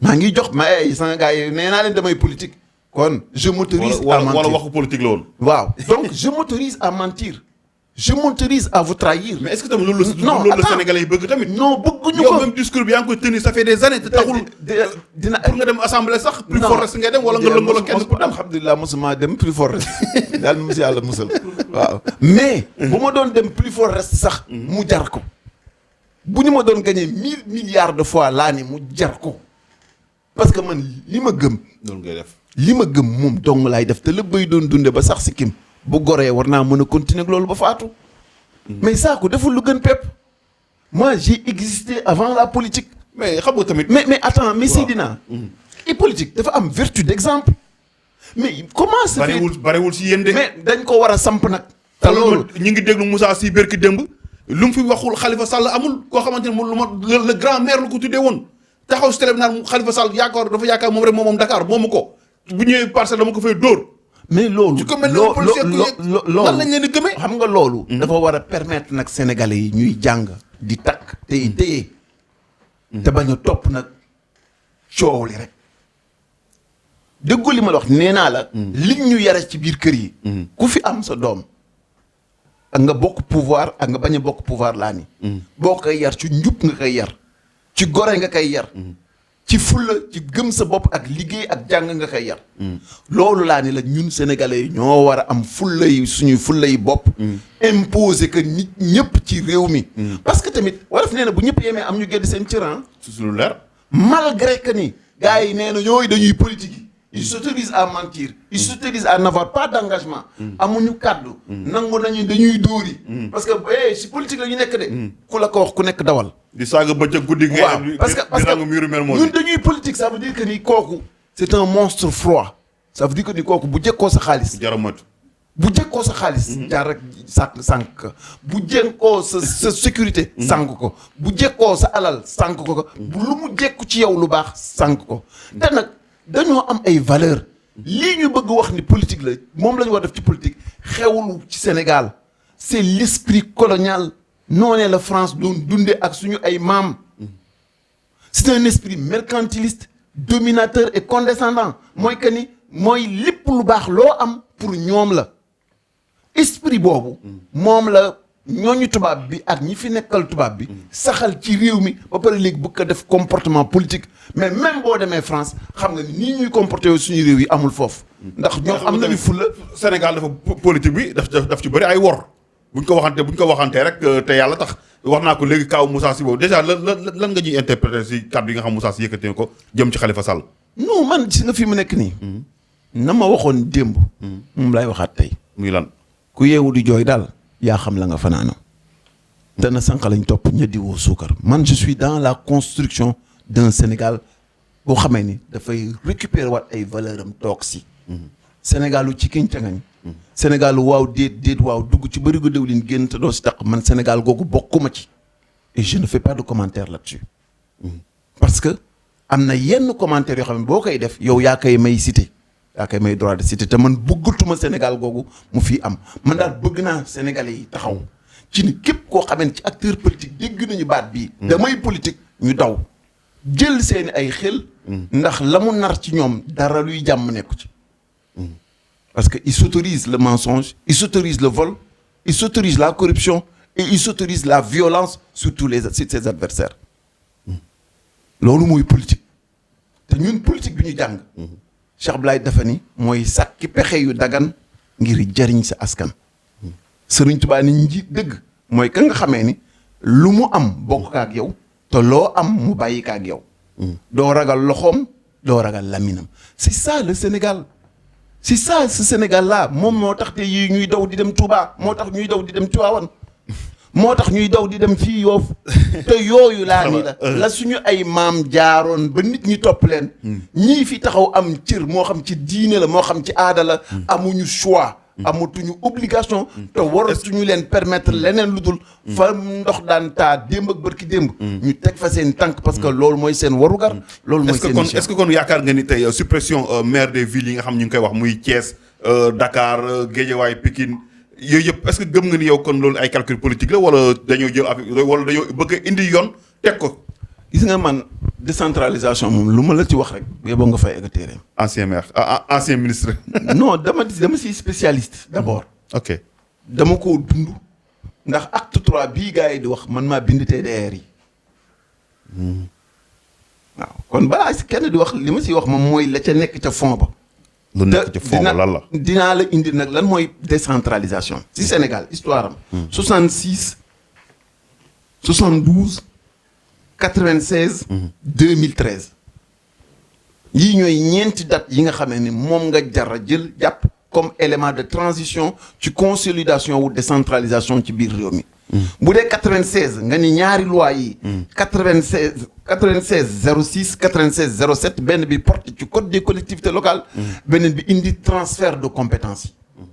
maa ngi jox ma ay sama gars yi nee naa leen damay politique kon je m'autorise à mentir
wala waxu politique la woon.
waaw donc je m'autorise à mentir je m'autorise à vous trahir.
mais est-ce que tamit loolu la Sénégalais yi bëgg tamit.
non bëgguñu ko
yow même discours bi yaa ngi koy tenir ça fait des années te taxul.
dina
pour nga dem assemblée sax. plus fort reste ngay dem wala nga lëngaloo kenn pour dem.
alhamdulilah mosuma dem plus fort reste daal na si yàlla musal waaw mais bu ma doon dem plus fort reste sax mu jar ko bu ñu ma doon gagné 1000 milliards de fois laa ni mu jar ko parce que man li ma gëm.
loolu ngay def.
li ma gëm moom dong laay def te la bay doon dunde ba sax si kim bu goree war naa mën a continuer loolu ba faatu. mais Sakho deful lu gën pepp. moi j'ai existé avant la politique.
mais xam nga tamit.
mais attends mais Seydina. et politique dafa am vertu d'exemple. mais comment se fait
barewul si yéen de.
mais dañ ko war a samp nag. te loolu
ñu ngi déglu Moussa Sy berki démb lu mu fi waxul Khalifa Sall amul koo xamante ne lu ma le grand maire lu ko tuddee woon taxaw si télé bi naan Khalifa Sall dafa yaakaar moom rek moom Dakar moomu ko bu ñëwee parcelle dama ko fay dóor.
mais loolu
lan lañ leen di gëmee.
xam nga loolu. dafa war a permettre nag sénégalais yi ñuy jàng di takk tey téye. te bañ a topp nag coow li rek. déggu li ma la wax nee naa la. liñ ñu yare ci biir kër yi. ku fi am sa doom. ak nga bokk pouvoir ak nga bañ a bokk pouvoir laa ni. boo koy yar ci njub nga koy yar. ci gore nga koy yar. ci fulla ci gëm sa bopp ak liggéey ak jàng nga koy yar. loolu laa ni la ñun sénégalais yi ñoo war a am fulla yi suñuy fulla yi bopp. imposer que nit ñëpp ci réew mi. parce que tamit wolof nee na bu ñëpp yemee am ñu gedd seen cëran.
su lu leer.
malgré que ni gars yi nee na ñooy dañuy politique yi. ils s'autorisent à mentir. ils s'autorisent à n'avoir pas d'engagement. amuñu kàddu. nangu nañu dañuy dóori. parce que si politique la ñu nekk de. ku la ko wax ku nekk dawal.
di saaga bëccëg guddi.
waaw parce que ñun dañuy politique ça veut dire que ni kooku. c'est un monstre froid. ça veut dire que ni kooku bu jekkoo sa xaalis.
jaramatu.
bu jekkoo sa xaalis. jaar rek sànq bu jekkoo sa sécurité. sànq ko bu jekkoo sa alal sànq ko. bu lu mu jekku ci yow lu baax sànq ko. te nag dañoo am ay valeurs. lii ñu bëgg wax ni politique la moom la ñu war def ci politique xewul ci Sénégal c'est l'esprit colonial. noonee la France doon dundee ak suñu ay maam. c'est un esprit mercantiliste dominateur et condescendant mooy que ni mooy lépp lu baax loo am pour ñoom la. esprit boobu. moom la ñooñu tubaab bi ak ñi fi nekkal tubaab bi. saxal ci réew mi ba pare léegi bëgg ko def comportement politique mais même boo demee France xam nga ni nii ñuy comporté suñu réew yi amul foofu. ndax ñoom am nañu fulla.
Sénégal dafa politique bi daf ci bëri ay wor. buñ ko waxantee rek te yàlla tax wax naa ko léegi kaaw Moussa Sy boobu déjà lan nga ñuy interpréter si kàddu yi nga xam Moussa Sy yëkkatee ko jëm ci Khalifa Sall.
non man si nga fi mu nekk nii. na ma waxoon démb. moom laay waxaat tey.
muy lan.
ku yeewu di jooy daal yaa xam la nga fanaano te na sànq lañ topp ña di woo suukar. man je suis dans la construction d'un Sénégal boo xamee ni dafay récupérer waat ay valeurs am toog si. Sénégalu ci kiñ cangañ. Sénégal waaw déet waaw dugg ci bëri ko déwlin génn te doo si taq man Sénégal googu bokkuma ci. et je ne fais pas de commentaire là-dessus. parce que am na yenn commentaires yoo xam ne boo koy def yow yaa koy may cité. yaa koy may droit de cité te man bëggatuma Sénégal googu mu fii am man daal bëgg naa Sénégalais yi taxaw ci ni képp koo xamante ci acteur politique dégg nañu baat bii. damay politique ñu daw jël seeni ay xel. ndax la mu nar ci ñoom dara luy jàmm nekku ci. parce que il s'autorise le mensonge il s'autorise le vol il s'autorise la corruption et il s'autorise la violence sur ses adversaires loolu mooy politique te ñun politique bi ñu jàng Cheikh Abdoulaye dafa ni mooy sàkki pexe yu dagan ngir jariñ sa askan Sëriñ Tuubaa ni njiit dëgg mooy ka nga xamee ni lu mu am bokk ak yow te loo am mu bàyyi ak yow doo ragal loxoom doo ragal laminam c'est ça le Sénégal c'est ça ce Sénégal là moom moo tax te yi ñuy daw di dem Touba moo tax ñuy daw di dem Tivaouane moo tax ñuy daw di dem fii Yoff te yooyu laa ni la suñu ay maam jaaroon ba nit ñi topp leen ñii fi taxaw am cër moo xam ci diine la moo xam ci aada la amuñu choix amatuñu obligation te waratuñu leen permettre leneen lu dul fa ndox daan taa démb ak bërki démb ñu teg fa seen tànk parce que loolu mooy seen warugar loolu mooy seen
est-ce que kon yaakaar nga ni tey suppression maire des villes yi nga xam ñu ngi koy wax muy Thiès Dakar Guédiawaye Pikine yooyu yëpp est-ce que gëm nga ni yow kon loolu ay calcul politique la wala dañoo jël wala dañoo bëgg a indi yoon teg ko.
gis nga man décentralisation moom lu ma la ci wax rek boo nga fay egg téere.
ancien maire ancien ministre.
non dama si spécialiste d'abord.
ok
dama koo dund ndax acte 3 bii gars yi di wax man maa bind TDR yi. waaw kon balaa si kenn di wax li ma si wax moom mooy la ca nekk ca fond ba.
lu nekk ci fond lan la
dinaa la indi nag lan mooy décentralisation. si Sénégal histoire am. 66 72 96. 2013. yii ñooy ñeenti date yi nga xamee ni moom nga jar a jël jàpp comme élément de transition ci consolidation wu décentralisation ci biir réew mi. bu dee 96 nga ni ñaari loi yi. 96 06 96 07 benn bi porte ci code des collectivités locales. beneen bi indi transfert de compétences yi.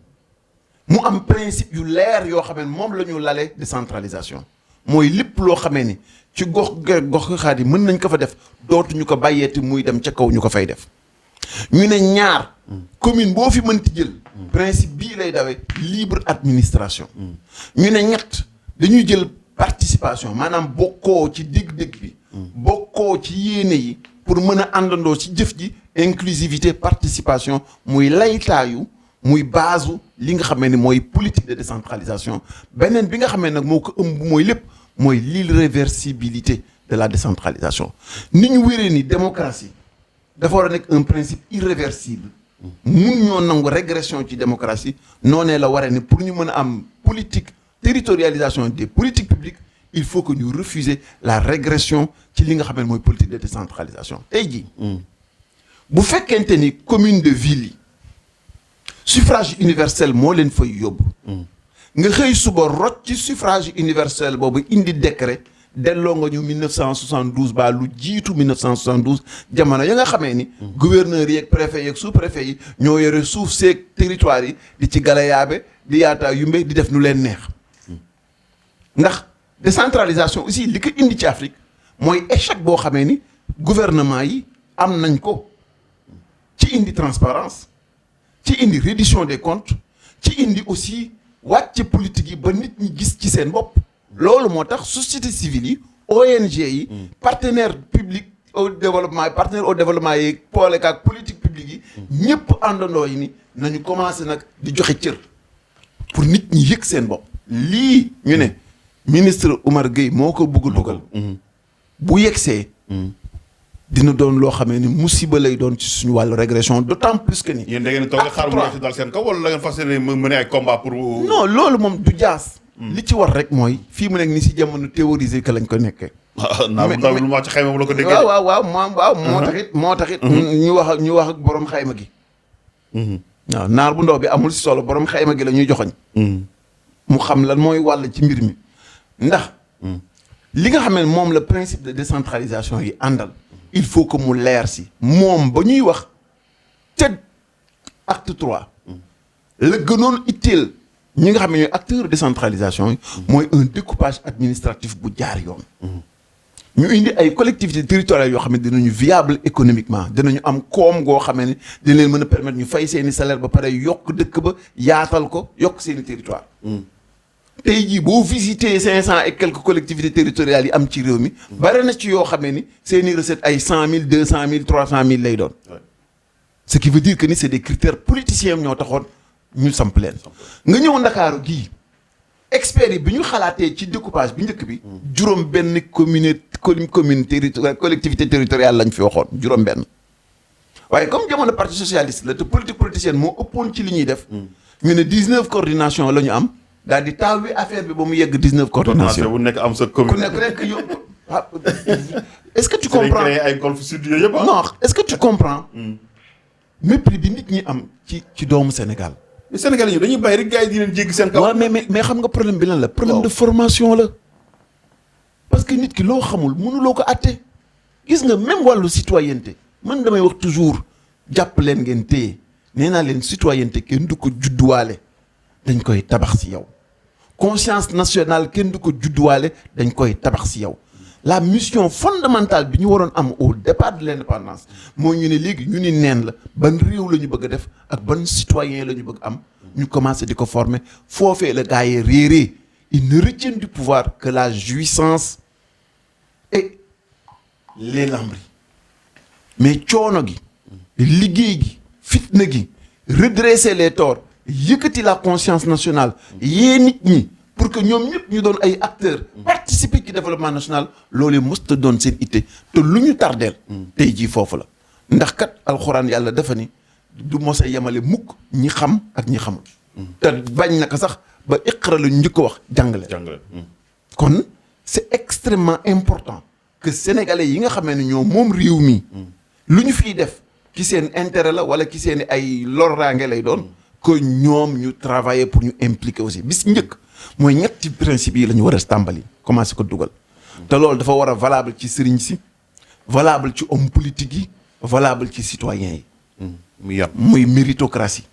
mu am principe yu leer yoo xam ne moom la ñu lale décentralisation mooy lépp loo xamee ni ci gox xaat yi mën nañ ko fa def dootuñu ko bàyyeeti muy dem ca kaw ñu ko fay def. ñu ne ñaar. commune boo fi mënti jël. principe bii lay dawee libre administration. ñu ne ñett. dañuy jël participation maanaam bokkoo ci dégg-dégg bi. bokkoo ci yéene yi pour mën a àndandoo ci jëf ji inclusivité participation muy laytaayu muy baasu li nga xamee ni mooy politique de décentralisation beneen bi nga xamee nag moo ko ëmb mooy lépp mooy l'irréversibilité de la décentralisation ni ñu wéree ni démocratie dafa war a nekk un principe irréversible. mun ñoo nangu régression ci démocratie noonee la waree ni pour ñu mën a am politique. territorialisation des politiques publiques il faut que ñu refuser la régression ci li nga xam ne mooy politique de décentralisation tey jii bu fekkente ni commune de ville yi suffrage universel moo leen fay yóbbu nga xëy suba rocc ci suffrage universel boobu indi décret delloo nga ñu 1972 ba lu jiitu 1972 jamono ya nga xamee ni gouverneurs yi ak préfet yi ak sous-préfet yi ñoo yore suuf seeg territoire yi di ci galayaabe di yaataa yumbe di def nu leen neex ndax décentralisation aussi li ko indi ci Afrique mooy échec boo xamee ni gouvernement yi am nañ ko ci indi transparence ci indi reddition des comptes ci indi aussi wàcce politique yi ba nit ñi gis ci seen bopp loolu moo tax société civile yi ONG yi partenaire public au développement partenaire au développement yi poolek ak politique publique yi ñëpp àndandoo yi ni nañu commencé nag di joxe cër pour nit ñi yëg seen bopp lii ñu ne ministre Oumar Gueye moo ko bëgg dugal bu yegsee dina doon loo xamee ni musiba lay doon ci suñu wàllu régression d'autant plus que ni
yéen da ngeen toog xaar mu yegsi dal seen kaw wala da ngeen fas yéene mener ay combat pour
non loolu moom du jaas li ci war rek mooy fii mu nekk ni si jamono théoriser que lañ ko nekkee
naa bu ndaw lu ma ci xayma mu la ko déggee
waaw moo taxit ñu wax ak borom xayma gi waaw naar bu ndaw bi amul si solo borom xayma gi la ñuy joxoñ mu xam lan mooy wàll ci mbir mi ndax li nga xam ne moom la principe de décentralisation yi àndal il faut que mu leer si moom ba ñuy wax ca acte 3 la gënoon itteel ñi nga xam ne ñooy acteur décentralisation yi mooy un découpage administratif bu jaar yoon ñu indi ay collectivités territoriales yoo xam ne dinañu viable économiquement dinañu am koom goo xam ne dina leen mën a permettre ñu fay seeni salaire ba pare yokk dëkk ba yaatal ko yokk seeni territoire tey jii boo visité 500 et quelques collectivités territoriales yi am ci réew mi bare na ci yoo xam ne ni seeni recette ay 100 000 200 000 300 000 lay doon ce qui veut dire que ni c'est des critères politiciens ñoo taxoon ñu samp leen nga ñëw Ndakaaru gii experts yi bi ñu xalaatee ci découpage bi njëkk bi juróom benn commune collectivité territoriale lañ fi waxoon juróom benn waaye comme jamono parti socialiste la te politique politicienne moo ëppoon ci li ñuy def ñu ne 19 coordination la ñu am daal di taw bi affaire bi ba mu yegg 19 coordination
bu nekk am sa commune
ku nekk yow est-ce que tu comprends
ay golf sud yooyu yëpp
non est-ce que tu comprends mépris bi nit ñi am ci doomu Sénégal
mais Sénégal yi dañuy bàyyi rek gars yi di leen jéggi seen kaw
waaw mais xam nga problème bi lan la problème de formation la parce que nit ki loo xamul mënuloo ko àtte gis nga même wàllu citoyenneté man damay wax toujours jàpp leen ngeen téye nee naa leen citoyenneté kenn du ko judduwaale dañ koy tabax ci yow conscience nationale kenn du ko judduwaale dañ koy tabax ci yow la mission fondamentale bi ñu waroon am au départ de l'indépendance moo ñu ne léegi ñu ni neen la ban réew la ñu bëgg a def ak ban citoyen la ñu bëgg am ñu commencé di ko former foofee la gars yi réeree ils ne retiennent du pouvoir que la jouissance et l'élambri mais coono gi liggéey gi fitna gi redresser les torts yëkkati la conscience nationale yee nit ñi pour que ñoom ñëpp ñu doon ay acteurs participer ci développement national loolu mësta doon seen itte te lu ñu tardeel tey jii foofu la ndax kat alxuraan yàlla dafa ni du mos a yemale mukk ñi xam ak ñi xamul te bañ naka sax ba iqra la ñu njëkk a wax jàngale kon c'est extrêmement important que sénégalais yi nga xamee ne ñoo moom réew mi lu ñu fiy def ci seen intérêt la wala ci seen ay loraange lay doon que ñoom ñu travailler pour ñu impliquer aussi bis njëkk mooy ñetti principe yi la ñu war a tàmbali commencé ko dugal te loolu dafa war a valable ci sëriñ si valable ci homme politique yi valable ci citoyens yi muy méritocratie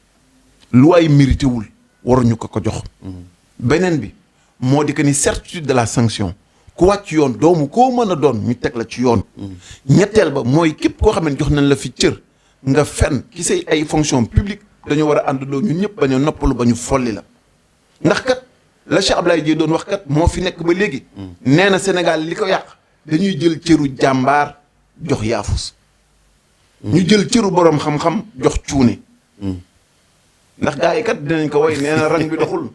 lu ay mérité wul waruñu ko jox beneen bi moo di que ni certitude de la sanction ku wàcc yoon doomu koo mën a doon ñu teg la ci yoon ñetteel ba mooy képp koo xam ne jox nañ la fi cër nga fen ci say ay fonction publique dañoo war a àndandoo ñun ñëpp bañ a noppalu ba ñu folli la ndax kat la Cheikh Ablaye Dièye doon wax kat moo fi nekk ba léegi nee na Sénégal li ko yàq dañuy jël cëru jàmbaar jox yaafus ñu jël cëru boroom xam-xam jox cuune ndax gars yi kat dinañ ko woy nee na rang bi doxul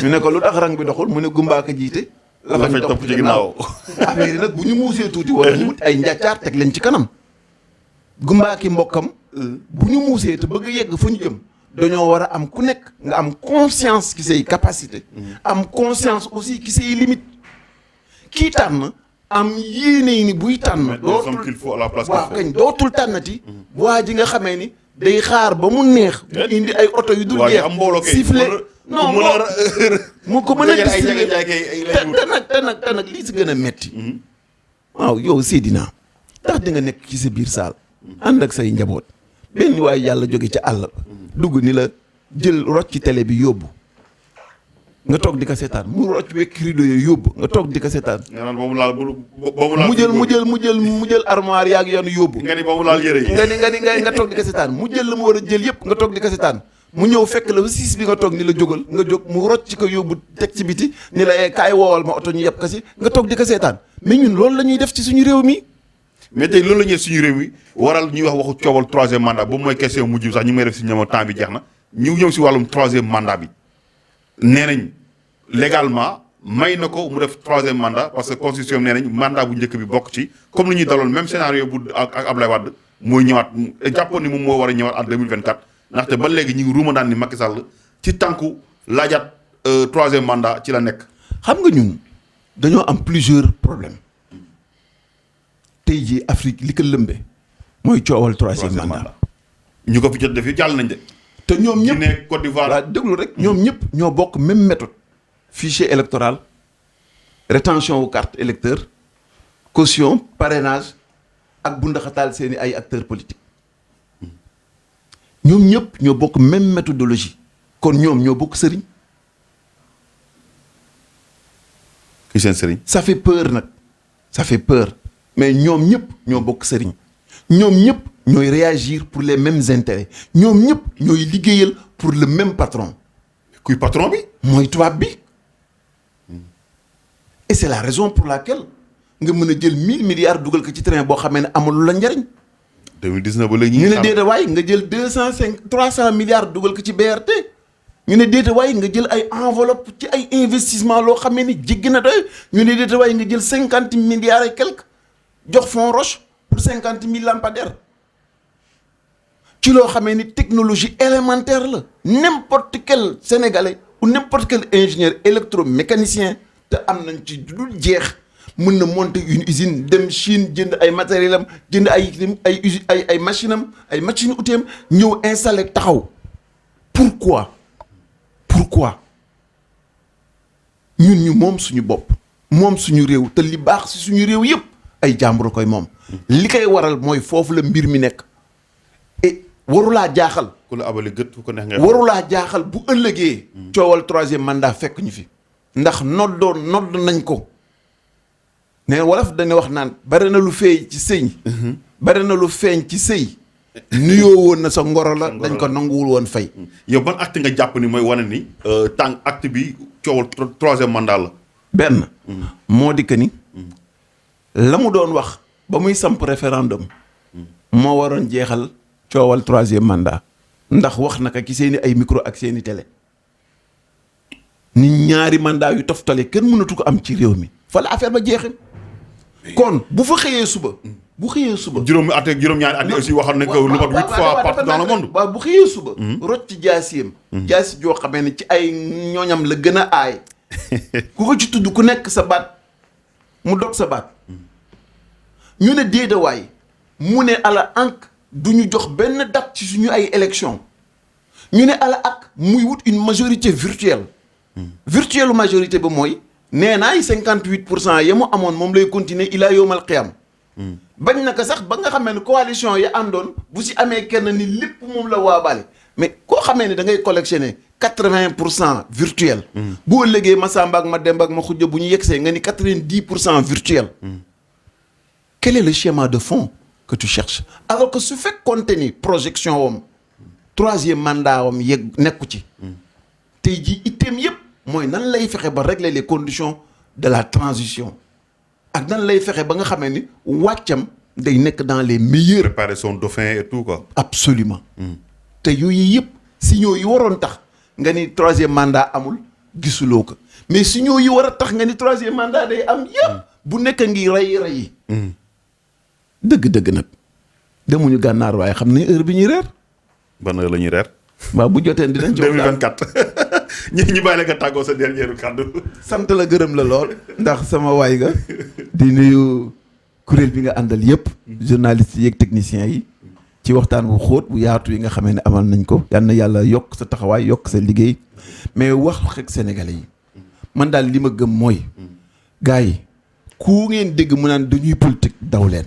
ñu ne ko lu tax rang bi doxul mu ne gumbaaka jiite la fañ topp ci ginnaaw affaire yi nag bu ñu muusee tuuti wala ñu wut ay njàccaar teg leen ci kanam gumbaaki mbokkam bu ñu muusee te bëgg yegg fa ñu jëm dañoo war a am ku nekk nga am conscience ci say capacité am conscience aussi ci say limite kii tànn am yéene ni buy tànn waaw kañ dootul tànnati waa ji nga xamee ni day xaar ba mu neex mu indi ay oto yu dul jeex sifflé non mu ko mën a distribuer te nag lii si gën a metti waaw yow Seydina ndax di nga nekk ci sa biir saal ànd ak say njaboot benn waaye yàlla jóge ca àll dugg ni la jël rocc ci télé bi yóbbu nga toog di ko seetaan mu rocc wekk rideau yooyu yóbbu nga toog di ko seetaan mu jël armoire yaag yoon yóbbu
nga ni ba mu laal yére yi
nga toog di ko seetaan mu jël la mu war a jël yëpp nga toog di ko seetaan mu ñëw fekk la ba siis bi nga toog ni la jógal nga jóg mu rocc ci ko yóbbu teg ci biti ni la kaay woowal ma oto ñu yeb ko si nga toog di ko seetaan mais ñun loolu la ñuy def ci suñu réew mi
mais tey loolu la ñuy suñu réew mi waral ñuy wax waxu coowal troisième mandat boobu mooy question mujj sax ñu ngi may def si ñoom temps bi jeex na ñu ñëw si wàllum troisième mandat bi nee nañ légalement may na ko mu def troisième mandat parce que constitution nee nañ mandat bu njëkk bi bokk ci comme li ñuy daloon même scénario bu ak Ablaye Wade mooy ñëwaat jàppoon ni moom moo war a ñëwaat en 2024 ndaxte ba léegi ñu ngi ruuma daan ni Macky Sall ci tànku laajaat troisième mandat ci la nekk.
xam nga ñun dañoo am plusieurs problèmes tey jii Afrique li ko lëmbe mooy coowal troisième mandat.
ñu ko fi jot def jàll nañ de.
te ñoom ñëpp
Guinée Côte d'Ivoire
waaw déglu rek ñoom ñëpp ñoo bokk même méthode. fichier électoral rétention wu carte électeur caution parrainage ak bundaxataal seeni ay acteurs politiques ñoom ñëpp ñoo bokk même méthodologie kon ñoom ñoo bokk sëriñ.
ki seen sëriñ.
ça fait peur nag ça fait peur mais ñoom ñëpp ñoo bokk sëriñ ñoom ñëpp ñooy réagir pour les mêmes intérêts ñoom ñëpp ñooy liggéeyal pour le même patron.
kuy patron bi.
mooy tubaab bi. et c'est la raison pour laquelle nga mën a jël 1000 milliards dugal ko ci train boo xamee ne amul la njariñ.
2019 ba léegi
ñu ne déeta waay nga jël 300 milliards dugal ko ci BRT. ñu ne déeta waay nga jël ay enveloppe ci ay investissement loo xamee ni jéggi na doy ñu ne déeta waay nga jël 50 milliards et quelque jox Fond Roche pour 50 000 lampadaires ci loo xamee ni technologie élémentaire la n'importe quel sénégalais ou n'importe quel ingénieur électromécanicien te am nañ ci dul jeex mën na monter une usine dem Chine jënd ay matériel am jënd ay machine am ay machine outil am ñëw installé taxaw pourquoi ñun ñu moom suñu bopp moom suñu réew te li baax ci suñu réew yëpp ay jàmbur koy moom li koy waral mooy foofu la mbir mi nekk et warulaa jaaxal.
ku la abali gët fu ko neex ngay
warulaa jaaxal bu ëllëgee. coowal 3e mandat fekk ñu fi. ndax nodd nañ ko. ne wolof dañuy wax naan bari na lu feeñ ci sëy. bari na lu feeñ ci sëy. nuyoo woon na sa ngoro la dañ ko nanguwul woon fay.
yow ban acte nga jàpp ni mooy wane ni. tànk acte bi coowal 3e mandat la.
benn. moo di que ni. la mu doon wax ba muy samp référendum. moo waroon jeexal coowal 3e mandat. ndax wax naka ci seeni ay micro ak seeni télé. ni ñaari mandat yu toftale kenn mënatu ko am ci réew mi. fa la affaire ba jeexee. kon bu fa xëyee suba. bu xëyee suba
juróomi at ak juróom-ñaari at yi aussi waxoon nañ ko lu mat 8 fois partout dans le monde.
waaw bu xëyee suba. rocc ci jaasiyam. jaasi joo xamee ne ci ay ñooñam la gën a aay. ku ko ci tudd ku nekk sa baat mu dog sa baat. ñu ne déedawaay mu ne ala ank du ñu jox benn date ci suñu ay élection ñu ne ala ak muy wut une majorité virtuelle. virtuelle majorité ba mooy. nee naay 58% ya mu amoon moom lay continuer ilaa yawmal qiyaam. bañ na ko sax ba nga xamee ne coalition ya àndoon bu si amee kenn ni lépp moom la waabaale mais koo xamee ne da ngay collectionner 80% virtuel. boo ëllëgee Massamba ak Mademba ak Maxuja bu ñu yegsee nga ni 90% virtuel. Quel est le schéma de fond que tu cherches alors que su fekkoonte ni projection wam 3e mandat wam yegg nekku ci. tey jii itteem yépp mooy nan lay fexe ba régler les conditions de la transition ak nan lay fexe ba nga xamee ni wàccam day nekk dans les meilleurs.
préparer son dauphin et tout quoi.
absolument te yooyu yëpp signaux yi waroon tax nga ni 3e mandat amul gisuloo ko mais signaux yi war a tax nga ni 3e mandat day am yëpp bu nekk ngi rey. dëgg-dëgg nag demuñu gànnaar waaye xam nañ heure bi ñuy reer.
ban heure la ñuy reer.
waaw bu jotee dinañ.
2024 ñu bàyyi la nga tàggoo sa dernier kàddu.
sant la gërëm la lool ndax sama waay nga di nuyu kuréel bi nga àndal yëpp journalistes yi ak techniciens yi ci waxtaan bu xóot bu yaatu yi nga xamee ne amal nañ ko yal na yàlla yokk sa taxawaay yokk sa liggéey mais wax ak sénégalais yi man daal li ma gëm mooy gars yi ku ngeen dégg mu naan dañuy politique daw leen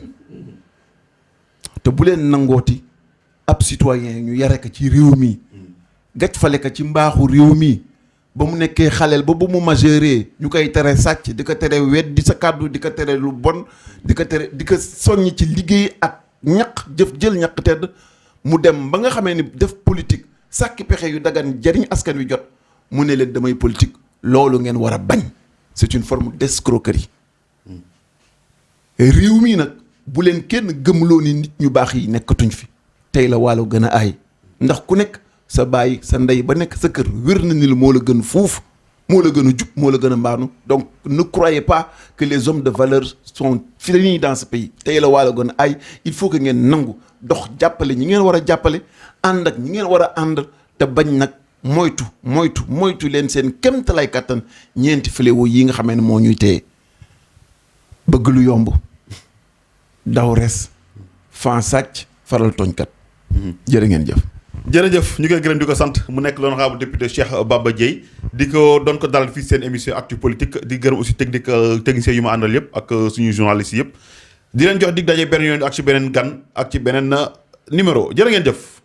te bu leen nangooti ab citoyen ñu yare ko ci réew mi gàc fale ko ci mbaaxu réew mi ba mu nekkee xaleel ba mu majeuree ñu koy tere sàcc di ko tere wet di sa kàddu di ko tere lu bon di ko soññ ci liggéey ak ñaq jël ñaq tedd mu dem ba nga xamee ni def politique sàkki pexe yu dagan jariñ askan wi jot mu ne leen damay politique loolu ngeen war a bañ c'est une forme d'escroquerie réew mi nag bu leen kenn gëmloo ni nit ñu baax yi nekkatuñ fi tey la wàllu gën a aay ndax ku nekk sa baay sa ndey ba nekk sa kër wér na ni la moo la gën fuuf moo la gën a jub moo la gën a mbaanu donc ne croyez pas que les hommes de valeur sont finis dans ce pays tey la wàllu gën a aay il faut que ngeen nangu dox jàppale ñi ngeen war a jàppale ànd ak ñi ngeen war a ànd te bañ nag moytu leen seen kéemtalaay kattan ñeenti fléau yi nga xamee ne moo ñuy téye bëgg lu yomb daw res fan sàcc faral tooñkat jërë ngeen jëf
jërëjëf ñu koy gërëm di ko sant mu nekk l'honorable député Cheikh Baba Dièye di ko doon ko dalal fii seen émission actu politique di gërëm aussi technicien yu ma àndal yëpp ak suñu journalistes yëpp di leen jox dig daje beneen yoon ak ci beneen gan ak ci beneen numéro jërë ngeen jëf